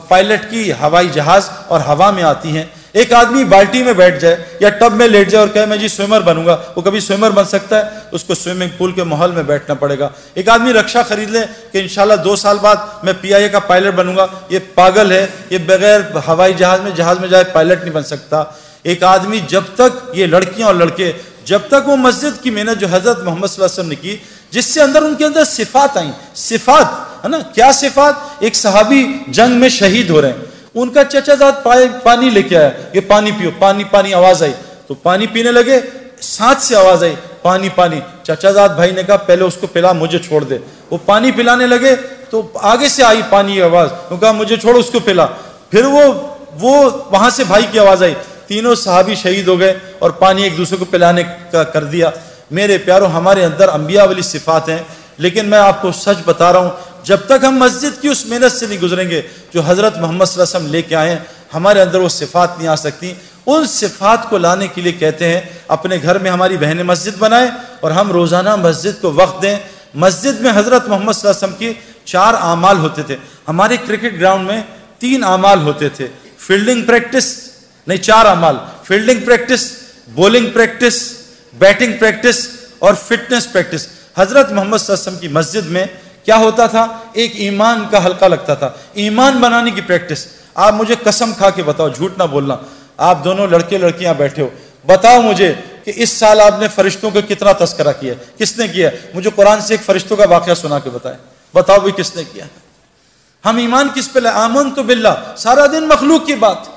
پائلٹ کی ہوائی جہاز اور ہوا میں آتی ہیں, ایک آدمی بالٹی میں بیٹھ جائے یا ٹب میں لیٹ جائے اور کہے میں جی سوئمر بنوں گا, وہ کبھی سوئمر بن سکتا ہے؟ اس کو سوئمنگ پول کے ماحول میں بیٹھنا پڑے گا. ایک آدمی رکشا خرید لے کہ انشاءاللہ 2 سال بعد میں PIA کا پائلٹ بنوں گا, یہ پاگل ہے, یہ بغیر ہوائی جہاز میں جائے پائلٹ نہیں بن سکتا. ایک آدمی جب تک, یہ لڑکیاں اور لڑکے, جب تک وہ مسجد کی محنت جو حضرت محمد صلی اللہ علیہ وسلم نے کی, جس سے ان کے اندر صفات آئیں, صفات ہے نا, کیا صفات؟ ایک صحابی جنگ میں شہید ہو رہے ہیں, ان کا چچا زاد پانی لے کے آیا, یہ پانی پیو, پانی پانی, آواز آئی تو پانی پینے لگے, ساتھ سے آواز آئی پانی پانی. چچا زاد بھائی نے کہا پہلے اس کو پلا, مجھے چھوڑ دے. وہ پانی پلانے لگے تو آگے سے آئی پانی کی آواز, وہ کہا مجھے چھوڑ, اس کو پلا. پھر وہ وہاں سے بھائی کی آواز آئی, تینوں صحابی شہید ہو گئے اور پانی ایک دوسرے کو پلانے کا کر دیا. میرے پیاروں, ہمارے اندر انبیاء والی صفات ہیں, لیکن میں آپ کو سچ بتا رہا ہوں, جب تک ہم مسجد کی اس محنت سے نہیں گزریں گے جو حضرت محمد صلی اللہ علیہ وسلم لے کے آئے ہیں, ہمارے اندر وہ صفات نہیں آ سکتی. ان صفات کو لانے کے لیے کہتے ہیں اپنے گھر میں ہماری بہنیں مسجد بنائیں اور ہم روزانہ مسجد کو وقت دیں. مسجد میں حضرت محمد صلی اللہ علیہ وسلم کی 4 اعمال ہوتے تھے. ہمارے کرکٹ گراؤنڈ میں 3 اعمال ہوتے تھے, فیلڈنگ پریکٹس نہیں, 4 اعمال, fielding practice, bowling practice, batting practice اور فٹنس پریکٹس. حضرت محمد صلی اللہ علیہ وسلم کی مسجد میں کیا ہوتا تھا؟ ایک ایمان کا حلقہ لگتا تھا, ایمان بنانے کی پریکٹس. آپ مجھے قسم کھا کے بتاؤ, جھوٹ نہ بولنا, آپ دونوں لڑکے لڑکیاں بیٹھے ہو, بتاؤ مجھے کہ اس سال آپ نے فرشتوں کا کتنا تذکرہ کیا ہے؟ کس نے کیا؟ مجھے قرآن سے ایک فرشتوں کا واقعہ سنا کے بتائیں, بتاؤ بھی کس نے کیا؟ ہم ایمان کس پہ لائے؟ آمنت باللہ, سارا دن مخلوق کی بات,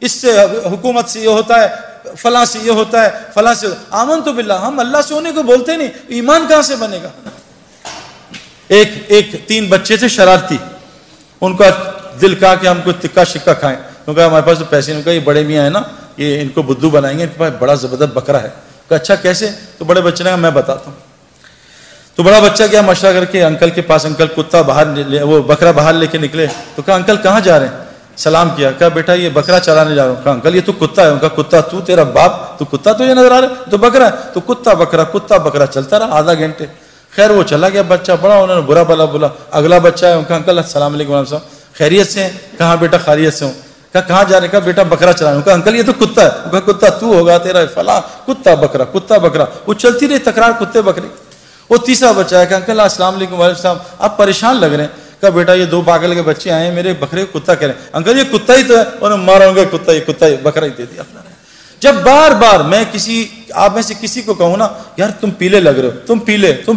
اس سے حکومت سے یہ ہوتا ہے, فلاں سے یہ ہوتا ہے, فلاں سے. آمنت باللہ, ہم اللہ سے ہونے کو بولتے نہیں, ایمان کہاں سے بنے گا؟ ایک 3 بچے تھے شرارتی, ان کا دل کہا کہ ہم کو تکا شکا کھائیں, کیونکہ ہمارے پاس تو پیسے نہیں. کہا یہ بڑے میاں ہیں نا, یہ ان کو بدھو بنائیں گے, ان کے پاس بڑا زبردست بکرا ہے. کہا اچھا کیسے؟ تو بڑے بچے نے کہا میں بتاتا ہوں. تو بڑا بچہ گیا مشورہ کر کے انکل کے پاس, انکل کتا باہر وہ بکرا باہر لے کے نکلے. تو کہا انکل کہاں جا رہے ہیں؟ سلام کیا, کہا بیٹا یہ بکرا چلانے جا رہا ہوں. کہا انکل یہ تو کتا ہے. کہا کتا تو, تیرا باپ تو کتا تو یہ نظر آ رہا ہے, تو بکرا ہے. تو کتا بکرا چلتا رہا آدھا گھنٹے. خیر وہ چلا گیا بچہ, بڑا انہوں نے برا بلا بولا. اگلا بچہ ہے, ان کا انکل السلام علیکم صاحب, خیریت سے ہیں؟ کہاں بیٹا خیریت سے ہوں. کہاں جا رہے؟ کہا بیٹا بکرا چلانا. کہا انکل یہ تو کتا ہے. کہا کتا تو ہوگا, تیرا فلاں, کتا بکرا. وہ چلتی رہی تکرار کتے بکرے. وہ تیسرا بچہ ہے, کہ انکل السلام علیکم وعلیکم السلام, آپ پریشان لگ رہے ہیں. کہا بیٹا یہ 2 پاگل کے بچے آئے ہیں, میرے بکرے کو کتا کہہ رہے ہیں. انکل یہ کتا ہی تو ہے. انہوں نے مارا ہوں گا, کتا ہی بکرا ہی دے دیا اپنا. جب بار بار میں آپ میں سے کسی کو کہوں نا یار تم پیلے لگ رہے ہو, تم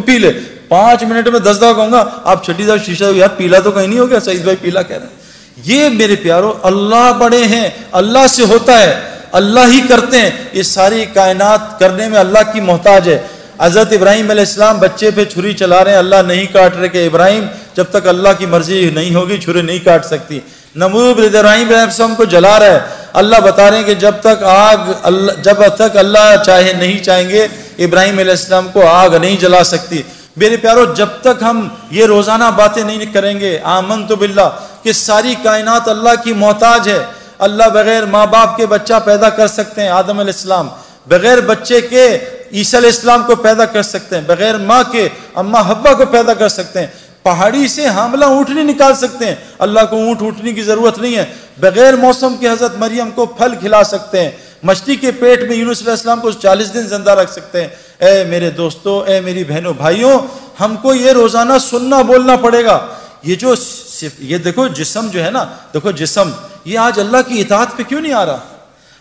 پیلے 5 منٹ میں 10 دفعہ کہوں گا, آپ چھٹی دفعہ شیشہ یار پیلا تو کہیں نہیں ہو گیا, سعید بھائی پیلا کہہ رہے ہیں. یہ میرے پیارو اللہ بڑے ہیں، اللہ سے ہوتا ہے، اللہ ہی کرتے ہیں، یہ ساری کائنات کرنے میں اللہ کی محتاج ہے۔ حضرت ابراہیم علیہ السلام بچے پہ چھری چلا رہے ہیں، اللہ نہیں کاٹ رہے کہ ابراہیم جب تک اللہ کی مرضی نہیں ہوگی چھری نہیں کاٹ سکتی۔ نمرود ابراہیم علیہ السلام کو جلا رہا ہے، اللہ بتا رہے ہیں کہ جب تک اللہ چاہے نہیں چاہیں گے ابراہیم علیہ السلام کو آگ نہیں جلا سکتی۔ میرے پیارو جب تک ہم یہ روزانہ باتیں نہیں کریں گے آمنت باللہ کہ ساری کائنات اللہ کی محتاج ہے، اللہ بغیر ماں باپ کے بچہ پیدا کر سکتے ہیں، آدم علیہ السلام بغیر بچے کے عیسیٰ علیہ السلام کو پیدا کر سکتے ہیں، بغیر ماں کے اماں حوا کو پیدا کر سکتے ہیں، پہاڑی سے حاملہ اونٹنی نکال سکتے ہیں، اللہ کو اونٹنی کی ضرورت نہیں ہے، بغیر موسم کے حضرت مریم کو پھل کھلا سکتے ہیں، مچھلی کے پیٹ میں یونس علیہ السلام کو 40 دن زندہ رکھ سکتے ہیں۔ اے میرے دوستو، اے میری بہنوں بھائیوں، ہم کو یہ روزانہ سننا بولنا پڑے گا۔ یہ دیکھو جسم جو ہے نا، دیکھو جسم یہ آج اللہ کی اطاعت پہ کیوں نہیں آ رہا؟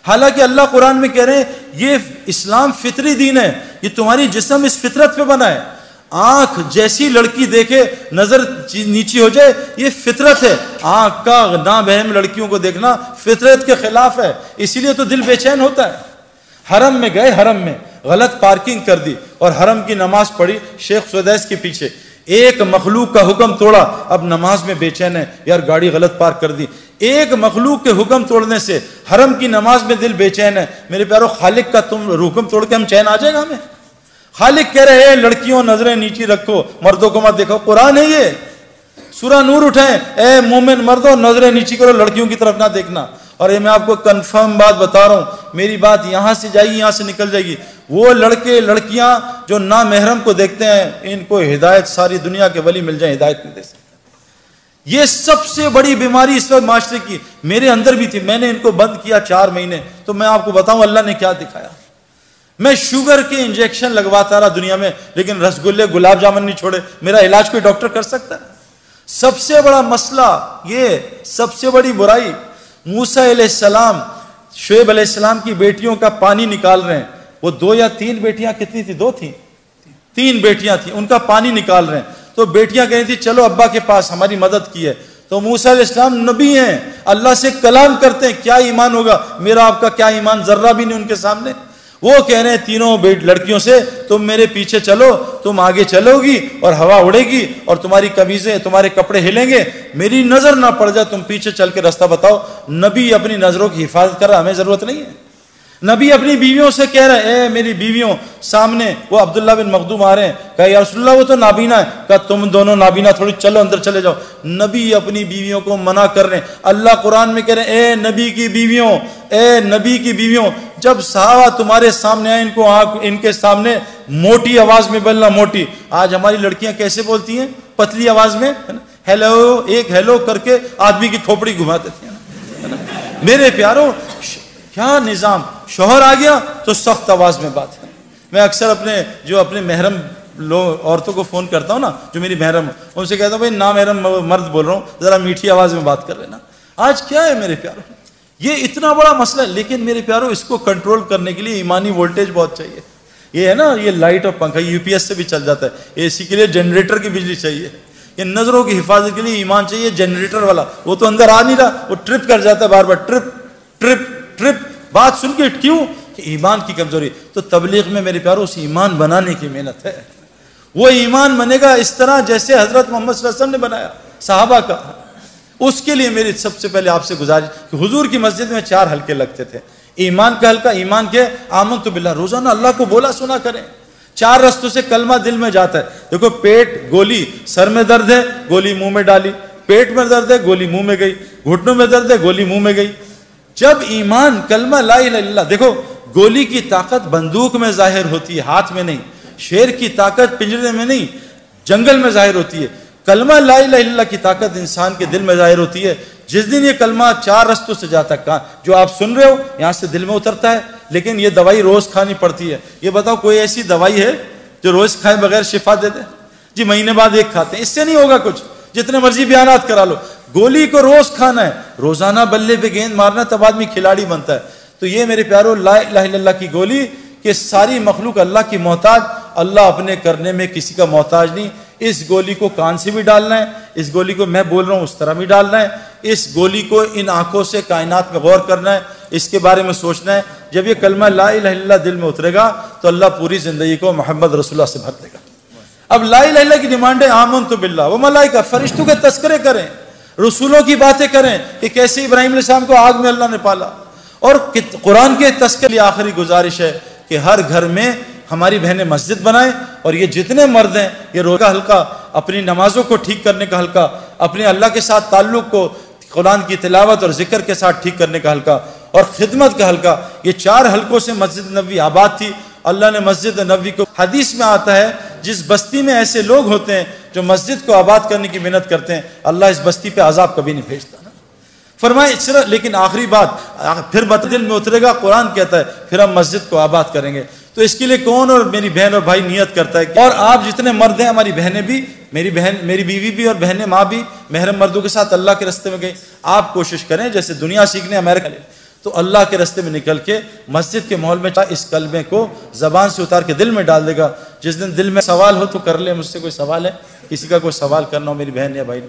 حالانکہ اللہ قرآن میں کہہ رہے ہیں یہ اسلام فطری دین ہے، یہ تمہاری جسم اس فطرت پہ بنا ہے۔ آنکھ جیسی لڑکی دیکھے نظر نیچی ہو جائے، یہ فطرت ہے۔ آنکھ کا نابہم لڑکیوں کو دیکھنا فطرت کے خلاف ہے، اسی لیے تو دل بے چین ہوتا ہے۔ حرم میں گئے، حرم میں غلط پارکنگ کر دی اور حرم کی نماز پڑھی شیخ سدیس کے پیچھے، ایک مخلوق کا حکم توڑا، اب نماز میں بے چین ہے، یار گاڑی غلط پارک کر دی۔ ایک مخلوق کے حکم توڑنے سے حرم کی نماز میں دل بے چین ہے۔ میرے پیارو خالق کا تم حکم توڑ کے ہم چین آ جائے گا ہمیں؟ خالق کہہ رہے ہیں لڑکیوں نظریں نیچی رکھو، مردوں کو مت دیکھو، قرآن ہے یہ، سورہ نور اٹھائیں، اے مومن مردوں نظریں نیچی کرو، لڑکیوں کی طرف نہ دیکھنا۔ اور یہ میں آپ کو کنفرم بات بتا رہا ہوں، میری بات یہاں سے جائے گی یہاں سے نکل جائے گی، وہ لڑکے لڑکیاں جو نامحرم کو دیکھتے ہیں ان کو ہدایت ساری دنیا کے ولی مل جائیں، ہدایت نہیں دے سکتے۔ یہ سب سے بڑی بیماری اس وقت معاشرے کی میرے اندر بھی تھی، میں نے ان کو بند کیا 4 مہینے، تو میں آپ کو بتاؤں اللہ نے کیا دکھایا۔ میں شوگر کے انجیکشن لگواتا رہا دنیا میں، لیکن رسگلے گلاب جامن نہیں چھوڑے۔ میرا علاج کوئی ڈاکٹر کر سکتا ہے؟ سب سے بڑا مسئلہ یہ، سب سے بڑی برائی، موسیٰ علیہ السلام شعیب علیہ السلام کی بیٹیوں کا پانی نکال رہے ہیں، وہ 2 یا 3 بیٹیاں کتنی تھی؟ 2 تھیں، 3 بیٹیاں تھیں، ان کا پانی نکال رہے ہیں، تو بیٹیاں کہہ رہی تھی چلو ابا کے پاس ہماری مدد کی ہے۔ تو موسیٰ علیہ السلام نبی ہیں، اللہ سے کلام کرتے ہیں، کیا ایمان ہوگا میرا آپ کا؟ کیا ایمان؟ ذرہ بھی نہیں ان کے سامنے۔ وہ کہہ رہے ہیں تینوں لڑکیوں سے تم میرے پیچھے چلو، تم آگے چلو گی اور ہوا اڑے گی اور تمہاری قمیضیں تمہارے کپڑے ہلیں گے، میری نظر نہ پڑ جائے، تم پیچھے چل کے راستہ بتاؤ۔ نبی اپنی نظروں کی حفاظت کر رہا، ہمیں ضرورت نہیں ہے۔ نبی اپنی بیویوں سے کہہ رہے ہیں اے میری بیویوں، سامنے وہ عبداللہ بن مخدوم آ رہے ہیں، کہا یا رسول اللہ وہ تو نابینا ہے، کہا تم دونوں نابینا تھوڑی، چلو اندر چلے جاؤ۔ نبی اپنی بیویوں کو منع کر رہے ہیں۔ اللہ قرآن میں کہہ رہے ہیں اے نبی کی بیویوں، اے نبی کی بیویوں، جب صحابہ تمہارے سامنے آئے ان کے سامنے موٹی آواز میں بولنا، موٹی۔ آج ہماری لڑکیاں کیسے بولتی ہیں؟ پتلی آواز میں، ہیلو، ایک ہیلو کر کے آدمی کی کھوپڑی گھما دیتی ہیں۔ میرے پیاروں کیا نظام! شوہر آ گیا تو سخت آواز میں بات ہے۔ میں اکثر اپنے محرم عورتوں کو فون کرتا ہوں نا، جو میری محرم ان سے کہتا ہوں بھائی نامحرم مرد بول رہا ہوں، ذرا میٹھی آواز میں بات کر لینا۔ آج کیا ہے میرے پیاروں، یہ اتنا بڑا مسئلہ ہے، لیکن میرے پیاروں اس کو کنٹرول کرنے کے لیے ایمانی وولٹیج بہت چاہیے۔ یہ ہے نا، یہ لائٹ اور پنکھا یو پی ایس سے بھی چل جاتا ہے، اے سی کے لیے جنریٹر کی بجلی چاہیے، یہ نظروں کی حفاظت کے لیے ایمان چاہیے جنریٹر والا، وہ تو اندر آ نہیں رہا، وہ ٹرپ کر جاتا ہے بار بار، ٹرپ ٹرپ ٹرپ، بات سن کے کیوں کہ ایمان کی کمزوری۔ تو تبلیغ میں میرے پیاروں اس ایمان بنانے کی محنت ہے، وہ ایمان بنے گا اس طرح جیسے حضرت محمد صلی اللہ علیہ وسلم نے بنایا صحابہ کا۔ اس کے لیے میری سب سے پہلے آپ سے گزارش کہ حضور کی مسجد میں 4 حلقے لگتے تھے، ایمان کا حلقہ، ایمان کے آمنت باللہ، روزانہ اللہ کو بولا سنا کریں، 4 رستوں سے کلمہ دل میں جاتا ہے۔ دیکھو پیٹ گولی، سر میں درد ہے گولی منہ میں ڈالی، پیٹ میں درد ہے گولی منہ میں گئی، گھٹنوں میں درد ہے گولی منہ میں گئی۔ جب ایمان کلمہ لا الہ الا اللہ، دیکھو گولی کی طاقت بندوق میں ظاہر ہوتی ہے، ہاتھ میں نہیں، شیر کی طاقت پنجرے میں نہیں، جنگل میں ظاہر ہوتی ہے، کلمہ لا الہ الا اللہ کی طاقت انسان کے دل میں ظاہر ہوتی ہے۔ جس دن یہ کلمہ 4 رستوں سے جاتا ہے، جو آپ سن رہے ہو یہاں سے دل میں اترتا ہے، لیکن یہ دوائی روز کھانی پڑتی ہے۔ یہ بتاؤ کوئی ایسی دوائی ہے جو روز کھائے بغیر شفا دے دے؟ جی مہینے بعد 1 کھاتے ہیں، اس سے نہیں ہوگا کچھ، جتنے مرضی بیانات کرا لو، گولی کو روز کھانا ہے، روزانہ بلے پہ گیند مارنا تب آدمی کھلاڑی بنتا ہے۔ تو یہ میرے پیاروں لا الہ الا اللہ کی گولی کہ ساری مخلوق اللہ کی محتاج، اللہ اپنے کرنے میں کسی کا محتاج نہیں۔ اس گولی کو کان سے بھی ڈالنا ہے، اس گولی کو میں بول رہا ہوں اس طرح بھی ڈالنا ہے، اس گولی کو ان آنکھوں سے کائنات میں غور کرنا ہے، اس کے بارے میں سوچنا ہے۔ جب یہ کلمہ لا الہ الا اللہ دل میں اترے گا تو اللہ پوری زندگی کو محمد رسول اللہ سے بھر دے گا۔ اب لا الہ الا اللہ کی ڈیمانڈ ہے آمنت باللہ و ملائکہ، فرشتوں کے تذکرے کریں، رسولوں کی باتیں کریں کہ کیسے ابراہیم علیہ السلام کو آگ میں اللہ نے پالا، اور قرآن کے تذکرے کی آخری گزارش ہے کہ ہر گھر میں ہماری بہنیں مسجد بنائیں، اور یہ جتنے مرد ہیں یہ روزہ کا حلقہ، اپنی نمازوں کو ٹھیک کرنے کا حلقہ، اپنے اللہ کے ساتھ تعلق کو قرآن کی تلاوت اور ذکر کے ساتھ ٹھیک کرنے کا حلقہ، اور خدمت کا حلقہ، یہ 4 حلقوں سے مسجد نبوی آباد تھی۔ اللہ نے مسجد نبوی کو، حدیث میں آتا ہے جس بستی میں ایسے لوگ ہوتے ہیں جو مسجد کو آباد کرنے کی محنت کرتے ہیں، اللہ اس بستی پہ عذاب کبھی نہیں بھیجتا۔ فرمائے لیکن آخری بات پھر دل میں اترے گا، قرآن کہتا ہے پھر ہم مسجد کو آباد کریں گے۔ تو اس کے لیے کون اور میری بہن اور بھائی نیت کرتا ہے، اور آپ جتنے مرد ہیں، ہماری بہنیں بھی، میری بیوی بھی اور بہنیں ماں بھی محرم مردوں کے ساتھ اللہ کے راستے میں گئی، آپ کوشش کریں جیسے دنیا سیکھنے امریکہ لے تو اللہ کے راستے میں نکل کے مسجد کے ماحول میں اس کلمے کو زبان سے اتار کے دل میں ڈال دے گا۔ جس دن دل میں سوال ہو تو کر لے، مجھ سے کوئی سوال ہے، کسی کا کوئی سوال کرنا ہو میری بہن یا بھائی